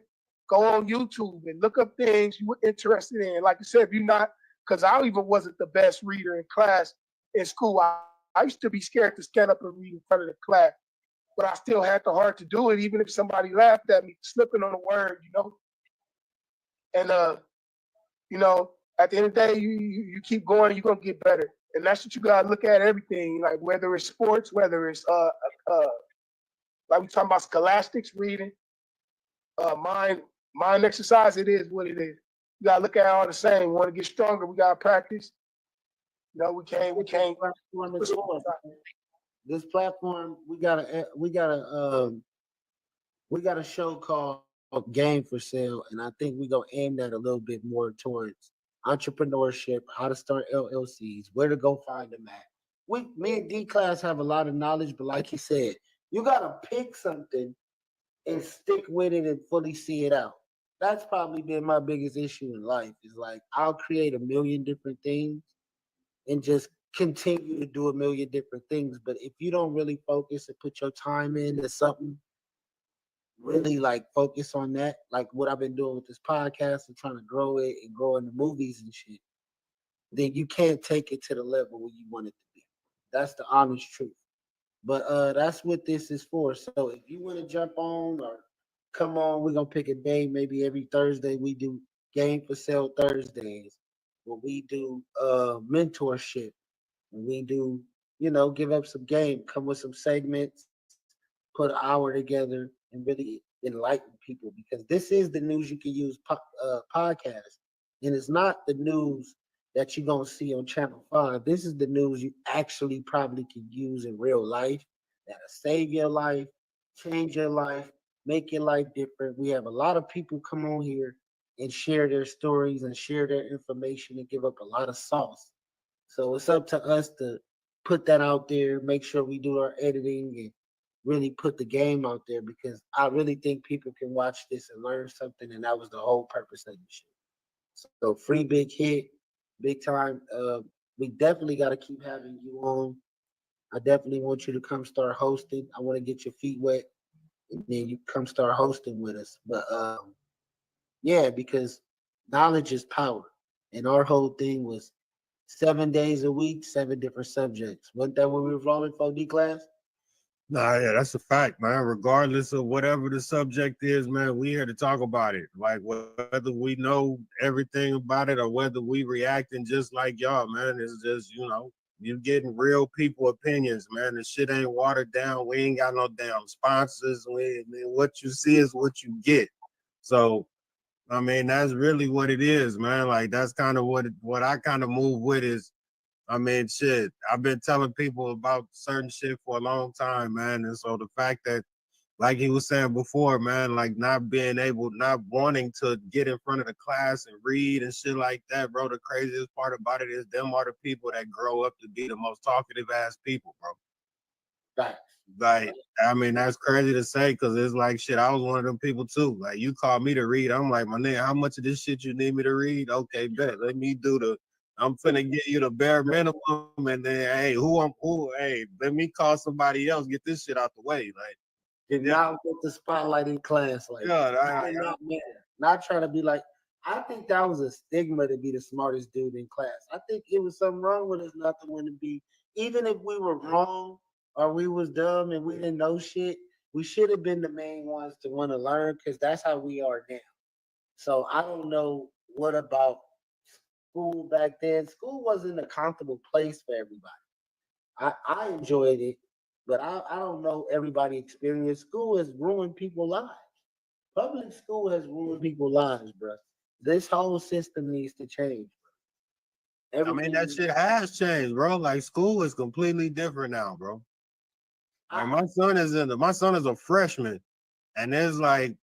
go on YouTube and look up things you were interested in. Like I said, if you're not, because I even wasn't the best reader in class in school. I used to be scared to stand up and read in front of the class, but I still had the heart to do it, even if somebody laughed at me, slipping on a word, you know. And you know, at the end of the day, you keep going, you're gonna get better. And that's what you gotta look at everything, like whether it's sports, whether it's like we talking about scholastics, reading, mind exercise. It is what it is. You gotta look at it all the same. We want to get stronger, we gotta practice. No, we can't. This platform, we got a show called Game for Sale, and I think we're gonna aim that a little bit more towards entrepreneurship, how to start LLCs, where to go find them at. Me and D Class have a lot of knowledge, but like he said, you gotta pick something and stick with it and fully see it out. That's probably been my biggest issue in life. Is like I'll create a million different things and just continue to do a million different things. But if you don't really focus and put your time into something, really like focus on that, like what I've been doing with this podcast and trying to grow it and grow in the movies and shit, then you can't take it to the level where you want it to be. That's the honest truth. But that's what this is for. So if you want to jump on or come on, we're gonna pick a day, maybe every Thursday we do game for sale Thursdays, where we do mentorship, and we do, give up some game, come with some segments, put an hour together and really enlighten people, because this is the news you can use podcast. And it's not the news that you're gonna see on Channel 5. This is the news you actually probably can use in real life that'll save your life, change your life, make your life different. We have a lot of people come on here and share their stories and share their information and give up a lot of sauce. So it's up to us to put that out there, make sure we do our editing and really put the game out there, because I really think people can watch this and learn something, and that was the whole purpose of the shit. So free Big Hit, big time. We definitely got to keep having you on. I definitely want you to come start hosting. I want to get your feet wet, and then you come start hosting with us. But yeah, because knowledge is power, and our whole thing was 7 days a week, 7 different subjects. Wasn't that when we were rolling 4D class? Nah, yeah, that's a fact, man. Regardless of whatever the subject is, man, we here to talk about it. Like whether we know everything about it or whether we reacting just like y'all, man. It's just, you getting real people opinions, man. The shit ain't watered down. We ain't got no damn sponsors. What you see is what you get. So, I mean, that's really what it is, man. Like that's kind of what I kind of move with is, I mean, shit, I've been telling people about certain shit for a long time, man. And so the fact that, like he was saying before, man, like not wanting to get in front of the class and read and shit like that, bro, the craziest part about it is them are the people that grow up to be the most talkative ass people, bro. Right. Like, I mean, that's crazy to say because it's like, shit, I was one of them people too. Like, you called me to read. I'm like, my nigga, how much of this shit you need me to read? Okay, bet. Let me I'm finna get you the bare minimum, and then hey, let me call somebody else, get this shit out the way. Like, Did not put the spotlight in class. Like, not trying to be like, I think that was a stigma to be the smartest dude in class. I think it was something wrong with us not to want to be, even if we were wrong or we was dumb and we didn't know shit, we should have been the main ones to want to learn, because that's how we are now. So I don't know what about school back then. School wasn't a comfortable place for everybody. I enjoyed it, but I don't know everybody experienced. School has ruined people's lives. Public school has ruined people's lives, bro. This whole system needs to change. I mean, that shit has changed, bro. Like, school is completely different now, bro. Like, my son is a freshman, and it's like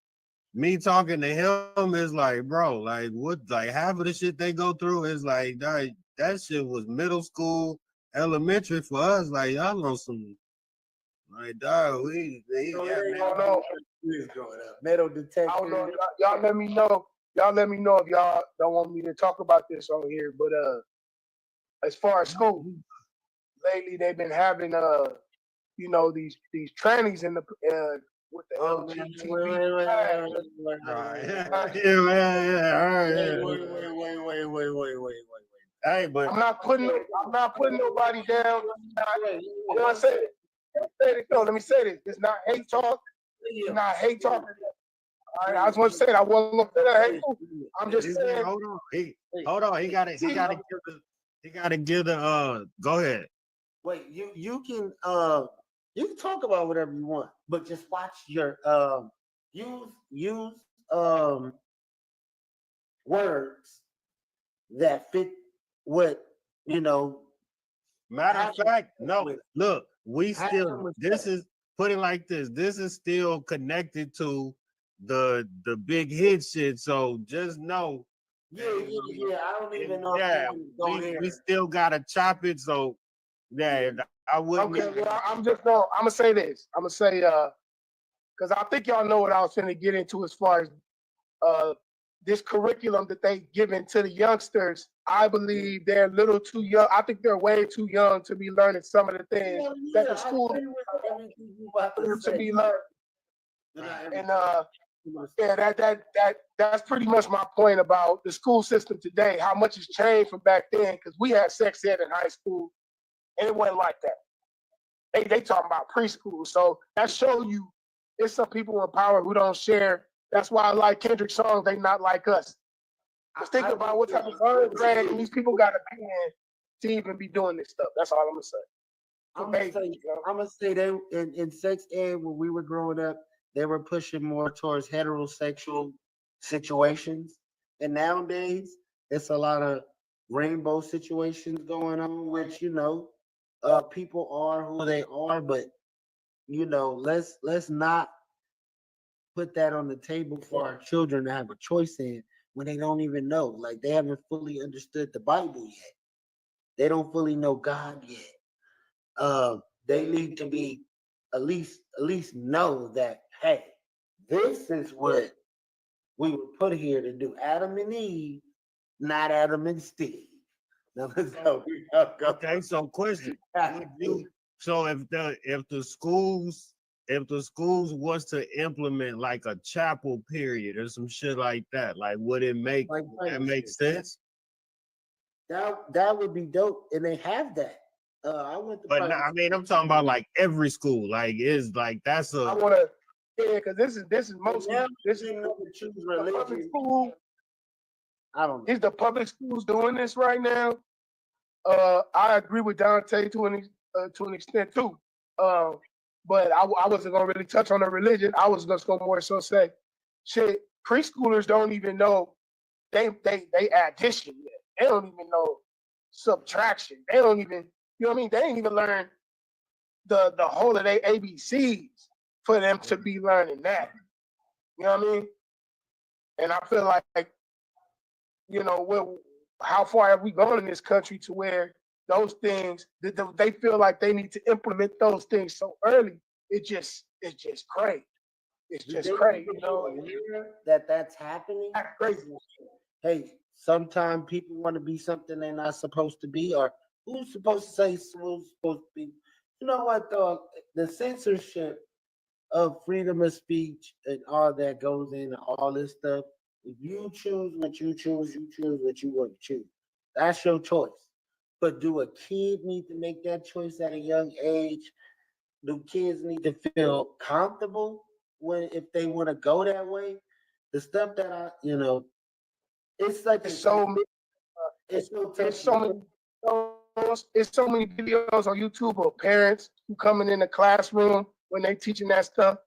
me talking to him is like, bro, like what? Like half of the shit they go through is like that shit was middle school, elementary for us. Like y'all on some, like dog, metal detector. I don't know. Y'all let me know. Y'all let me know if y'all don't want me to talk about this on here. But as far as school, lately they've been having these trannies in the with the LGBT. Wait. Hey, but I'm not putting nobody down. You know what I'm saying? Let me say this. It's not hate talk. It's not hate talk. All right, I just want to say that I wasn't gonna say that hateful. I'm just saying. Hold on. He gotta give the go ahead. Wait, you can talk about whatever you want, but just watch your use words that fit what Matter of fact, no. Look, this is put it like this. This is still connected to the big hit shit. So just know. Yeah. I don't even know. Yeah, we still gotta chop it. So yeah, I wouldn't. Okay, well, I'm gonna say this. I'm gonna say because I think y'all know what I was going to get into as far as this curriculum that they giving to the youngsters. I believe they're a little too young. I think they're way too young to be learning some of the things that the school to be learned. And that's pretty much my point about the school system today. How much has changed from back then? Because we had sex ed in high school, and it wasn't like that. They talking about preschool, so that show you it's some people in power who don't share. That's why I like Kendrick's songs. They not like us. Just think about what type of grade these people got to be in to even be doing this stuff. That's all I'm gonna say. I'm gonna say they in sex ed when we were growing up, they were pushing more towards heterosexual situations, and nowadays it's a lot of rainbow situations going on, which people are who they are, but let's not put that on the table for our children to have a choice in when they don't even know. Like they haven't fully understood the Bible yet. They don't fully know God yet. They need to be at least know that hey, this is what we were put here to do. Adam and Eve, not Adam and Steve. Now let's go. Okay, so question. So if the schools was to implement like a chapel period or some shit like that, like would it make sense? That would be dope, and they have that. I went to. But no, I mean, I'm talking about like every school. Like is like that's a. I want to, because this is mostly this is choose the public school. I don't know. Is the public schools doing this right now? I agree with Dante to an extent too. But I wasn't gonna really touch on the religion. I was just gonna more so say, shit, preschoolers don't even know they addition yet. They don't even know subtraction. They don't even, you know what I mean? They ain't even learn the whole of their ABCs for them to be learning that. You know what I mean? And I feel like, how far have we gone in this country to where those things, they feel like they need to implement those things so early? It's just crazy. It's just crazy, that's happening. That's crazy. Hey, sometimes people want to be something they're not supposed to be, or who's supposed to say who's supposed to be. You know what, though? The censorship of freedom of speech and all that goes into all this stuff. If you choose what you choose what you want to choose. That's your choice. But do a kid need to make that choice at a young age? Do kids need to feel comfortable if they want to go that way? The stuff that it's like it's so many videos on YouTube of parents who coming in the classroom when they teaching that stuff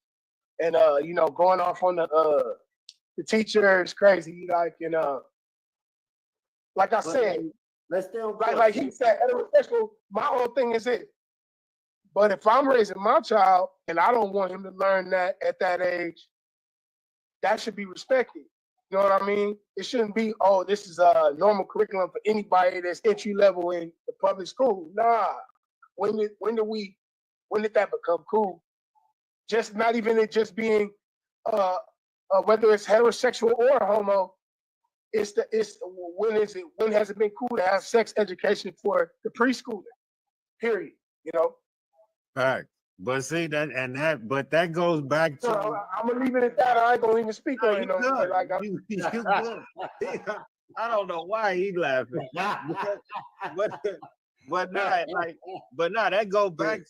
and going off on the teacher is crazy. Like I said, let's still like he said, heterosexual. My whole thing is it. But if I'm raising my child and I don't want him to learn that at that age, that should be respected. You know what I mean? It shouldn't be, oh, this is a normal curriculum for anybody that's entry level in the public school. Nah. When did that become cool? Just not even it just being whether it's heterosexual or homo. When has it been cool to have sex education for the preschooler? Period. Fact. But see but that goes back to. I'm gonna leave it at that. I ain't gonna even speak on it. You good. I don't know why he laughing, but that go back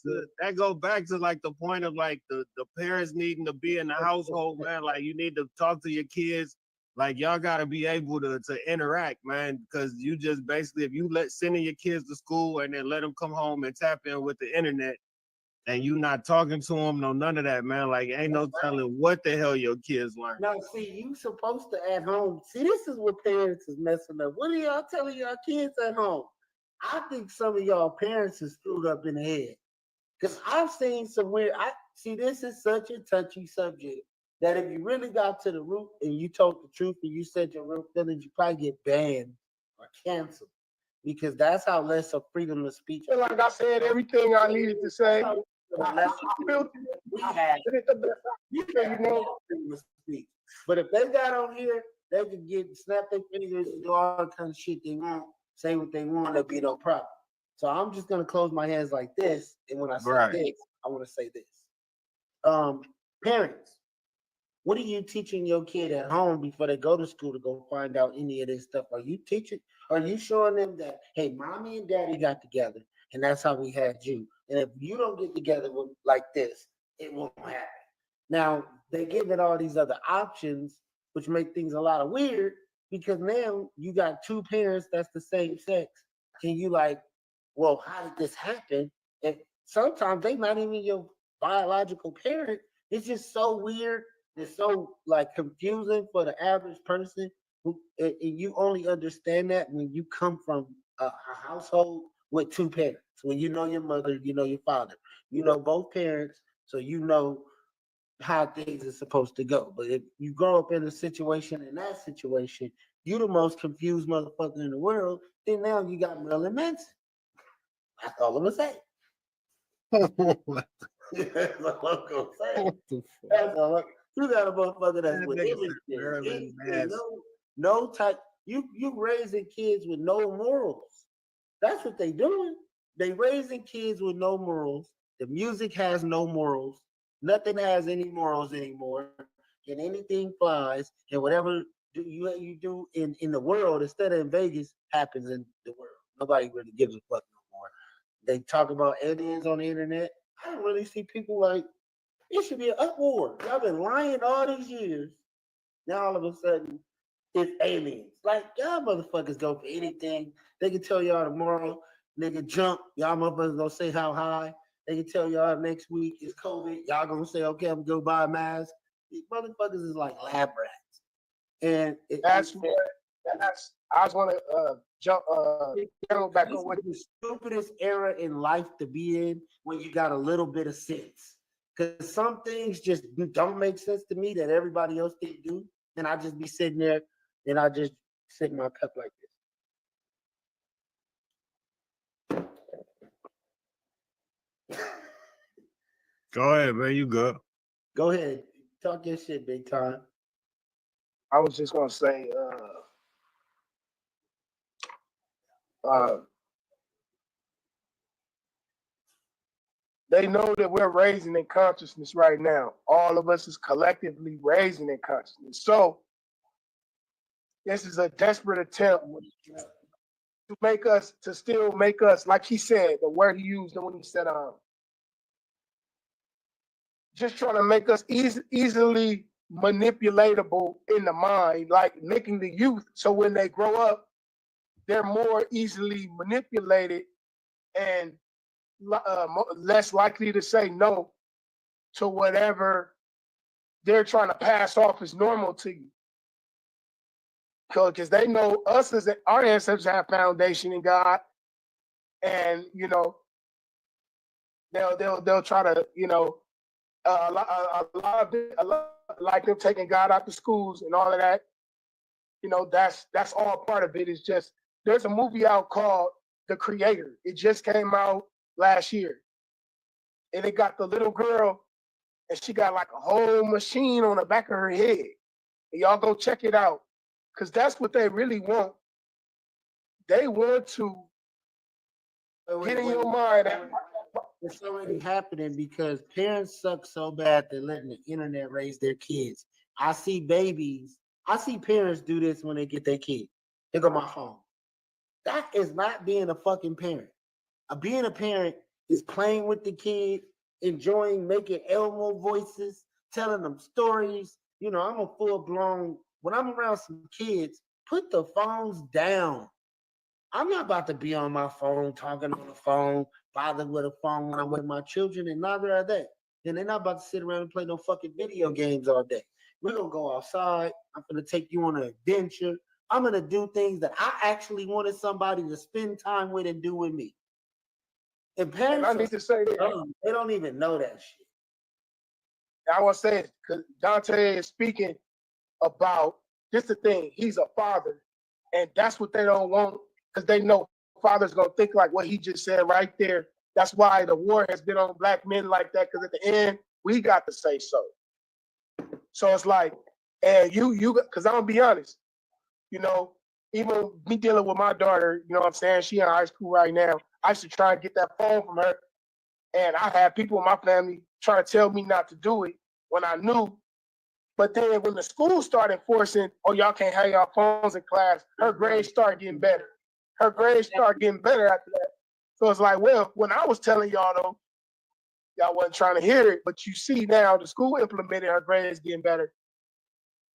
to like the point of like the parents needing to be in the household, man. Like you need to talk to your kids. Like y'all gotta be able to interact, man, because you just basically if you sending your kids to school and then let them come home and tap in with the internet. And you not talking to them, none of that, man. Like, ain't no telling what the hell your kids learn. Now, see, you supposed to at home. See, this is what parents is messing up. What are y'all telling y'all kids at home? I think some of y'all parents are screwed up in the head. Because I've seen some weird. This is such a touchy subject that if you really got to the root and you told the truth and you said your real feelings, you probably get banned or canceled. Because that's how less of freedom of speech. And like I said, everything I needed to say. But if they got on here, they can snap their fingers and do all the kind of shit they want, say what they want, there'll be no problem. So I'm just gonna close my hands like this, and when I say this, I want to say this. Parents, what are you teaching your kid at home before they go to school to go find out any of this stuff? Are you showing them that, hey, mommy and daddy got together and that's how we had you? And if you don't get together like this, it won't happen. Now they giving all these other options, which make things a lot of weird because now you got two parents that's the same sex, and you like, well, how did this happen? And sometimes they not even your biological parent. It's just so weird. It's so like confusing for the average person. And you only understand that when you come from a household with two parents. When you know your mother, you know your father. You know both parents, so you know how things are supposed to go. But if you grow up in a situation, in that situation, you the most confused motherfucker in the world. Then now you got Marilyn Manson. That's all I'm gonna say. What That's all I'm gonna say. the fuck? That's all. You got a motherfucker that's That with nigga said everything. Marilyn Anything, Manson. no type. You raising kids with no morals. That's what they doing. They raising kids with no morals. The music has no morals. Nothing has any morals anymore. And anything flies. And whatever you do in the world instead of in Vegas happens in the world. Nobody really gives a fuck no more. They talk about aliens on the internet. I don't really see people like it should be an uproar. Y'all been lying all these years. Now all of a sudden it's aliens. Like y'all motherfuckers go for anything. They can tell y'all tomorrow, nigga jump. Y'all motherfuckers gonna say how high. They can tell y'all next week is COVID. Y'all gonna say, okay, I'm gonna go buy a mask. These motherfuckers is like lab rats. And That's I just want to go back this on what is the stupidest era in life to be in when you got a little bit of sense. Because some things just don't make sense to me that everybody else think do. And I just be sitting there and I just sit in my cup like this. Go ahead, man. You good? Go ahead. Talk your shit, big time. I was just gonna say. They know that we're raising in consciousness right now. All of us is collectively raising in consciousness. So this is a desperate attempt to make us, to still make us, like he said, the word he used when he said, just trying to make us easily manipulatable in the mind, like making the youth so when they grow up, they're more easily manipulated and less likely to say no to whatever they're trying to pass off as normal to you. Because they know us as our ancestors have foundation in God, and you know they'll try to a lot like them taking God out the schools and all of that. You know that's all part of it. Is just there's a movie out called The Creator. It just came out last year, and it got the little girl, and she got like a whole machine on the back of her head. And y'all go check it out, because that's what they really want. They want to get in your mind. It's already happening because parents suck so bad they're letting the internet raise their kids. I see parents do this when they get their kid. They go my phone. That is not being a fucking parent. Being a parent is playing with the kid, enjoying making Elmo voices, telling them stories. You know, I'm a full-blown, when I'm around some kids, put the phones down. I'm not about to be on my phone, talking on the phone, bothered with a phone when I'm with my children, and neither are they. And they're not about to sit around and play no fucking video games all day. We're going to go outside. I'm going to take you on an adventure. I'm going to do things that I actually wanted somebody to spend time with and do with me. And parents, I need to say that. they don't even know that shit. I want to say it because Dante is speaking about this. The thing, he's a father, and that's what they don't want because they know fathers gonna think like what he just said right there. That's why the war has been on black men like that, because at the end we got to say so. So it's like, and you, because I'm gonna be honest, you know, even me dealing with my daughter, you know what I'm saying? She in high school right now. I used to try and get that phone from her, and I had people in my family trying to tell me not to do it when I knew. But then when the school started enforcing, oh, y'all can't have y'all phones in class, her grades started getting better. Her grades started getting better after that. So it's like, well, when I was telling y'all though, Y'all wasn't trying to hear it, but you see now the school implemented her grades getting better.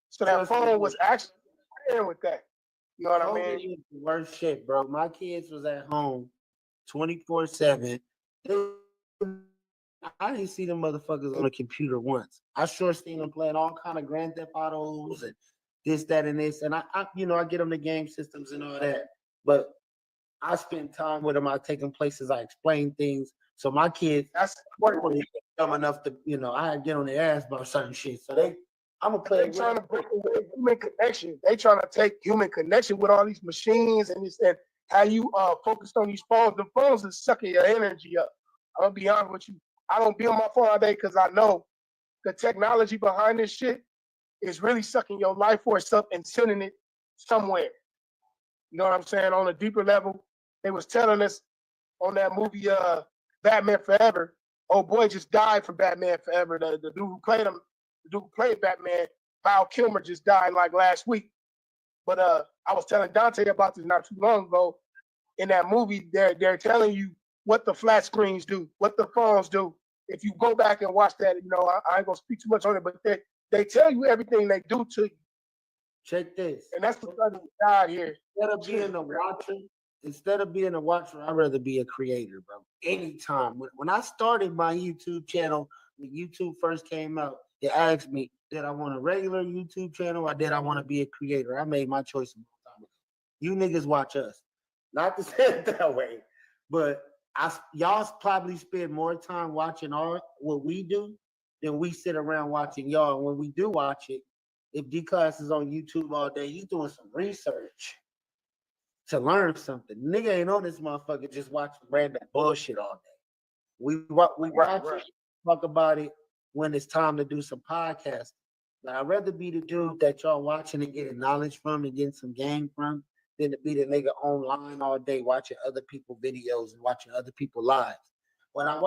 So that phone was actually playing with that. You know what I mean? COVID is the worst shit, bro. My kids was at home 24/7. I didn't see them motherfuckers on a computer once. I sure seen them playing all kind of Grand Theft Autos and this, that, and this. And I get them the game systems and all that. But I spend time with them. I take them places. I explain things. So my kids, That's what dumb enough to, I get on their ass about certain shit. So I'm gonna play. They trying to break away human connection. They trying to take human connection with all these machines and this and how you focused on these phones. The phones is sucking your energy up. I'm gonna be honest with you. I don't be on my phone all day because I know the technology behind this shit is really sucking your life force up and sending it somewhere. You know what I'm saying? On a deeper level, they was telling us on that movie Batman Forever. Old boy just died from Batman Forever. The dude who played him, the dude who played Batman, Val Kilmer, just died like last week. But I was telling Dante about this not too long ago. In that movie, they're telling you what the flat screens do, what the phones do. If you go back and watch that, I ain't gonna speak too much on it, but they tell you everything they do to you. Check this. And that's because he died here. Instead of being a watcher, I'd rather be a creator, bro. Anytime. When I started my YouTube channel, when YouTube first came out, they asked me, did I want a regular YouTube channel or did I want to be a creator? I made my choice a long time ago. You niggas watch us. Not to say it that way, but y'all probably spend more time watching what we do than we sit around watching y'all. And when we do watch it, if D-Class is on YouTube all day, he's doing some research to learn something. Nigga ain't on this motherfucker just watching random bullshit all day. We watch it, talk about it when it's time to do some podcasting. But I'd rather be the dude that y'all watching and getting knowledge from and getting some game from than to be the nigga online all day watching other people's videos and watching other people's lives. When I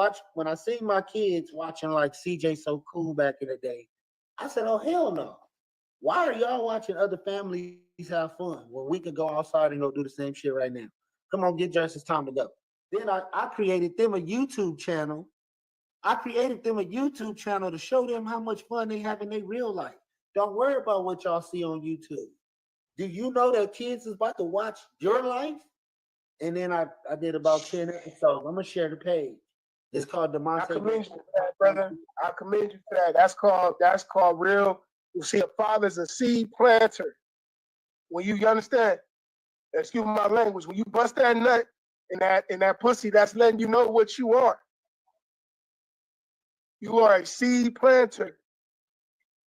see my kids watching like CJ So Cool back in the day, I said, oh hell no. Why are y'all watching other families have fun when we could go outside and go do the same shit right now? Come on, get dressed. It's time to go. Then I created them a YouTube channel. To show them how much fun they have in their real life. Don't worry about what y'all see on YouTube. Do you know that kids is about to watch your life? And then I did about 10 episodes. I'm going to share the page. It's called the I commend you for that, brother. I commend you for that. That's called real. You see, a father's a seed planter. When you understand, excuse my language, when you bust that nut in that pussy, that's letting you know what you are. You are a seed planter.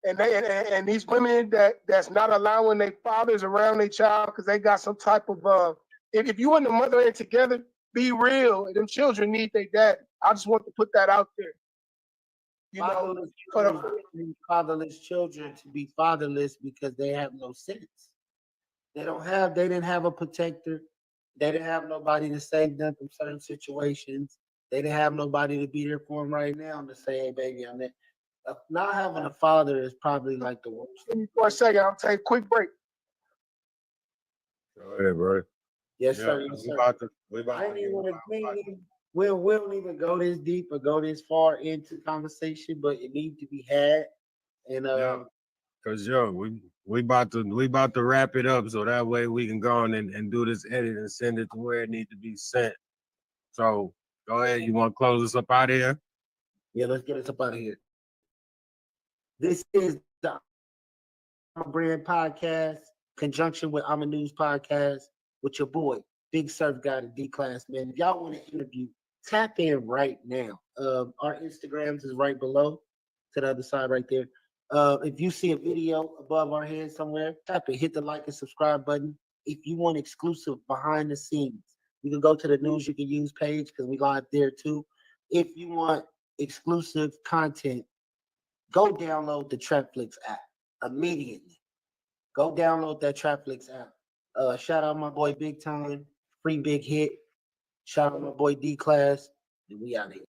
And these women that's not allowing their fathers around their child because they got some type of if you and the mother ain't together, be real. And them children need their dad. I just want to put that out there. Fatherless children to be fatherless because they have no sense. They didn't have a protector. They didn't have nobody to save them from certain situations. They didn't have nobody to be there for them right now to say, hey, baby, I'm there. Not having a father is probably like the worst. Give me for a second. I'll take a quick break. Go ahead, bro. Yes, sir. Yes, sir. We don't even go this deep or go this far into conversation, but it needs to be had. And because we about to wrap it up so that way we can go on and do this edit and send it to where it needs to be sent. So go ahead. You want to close us up out of here? Yeah, let's get us up out of here. This is the Brand Podcast, conjunction with I'm a News Podcast with your boy, Big Surf Guy, the D-Class, man. If y'all want to interview, tap in right now. Our Instagrams is right below to the other side right there. If you see a video above our head somewhere, tap it, hit the like and subscribe button. If you want exclusive behind the scenes, you can go to the News You Can Use page because we live there too. If you want exclusive content, go download the Trapflix app immediately. Go download that Trapflix app. Shout out my boy Big Time, free Big Hit. Shout out my boy D-Class, and we out here.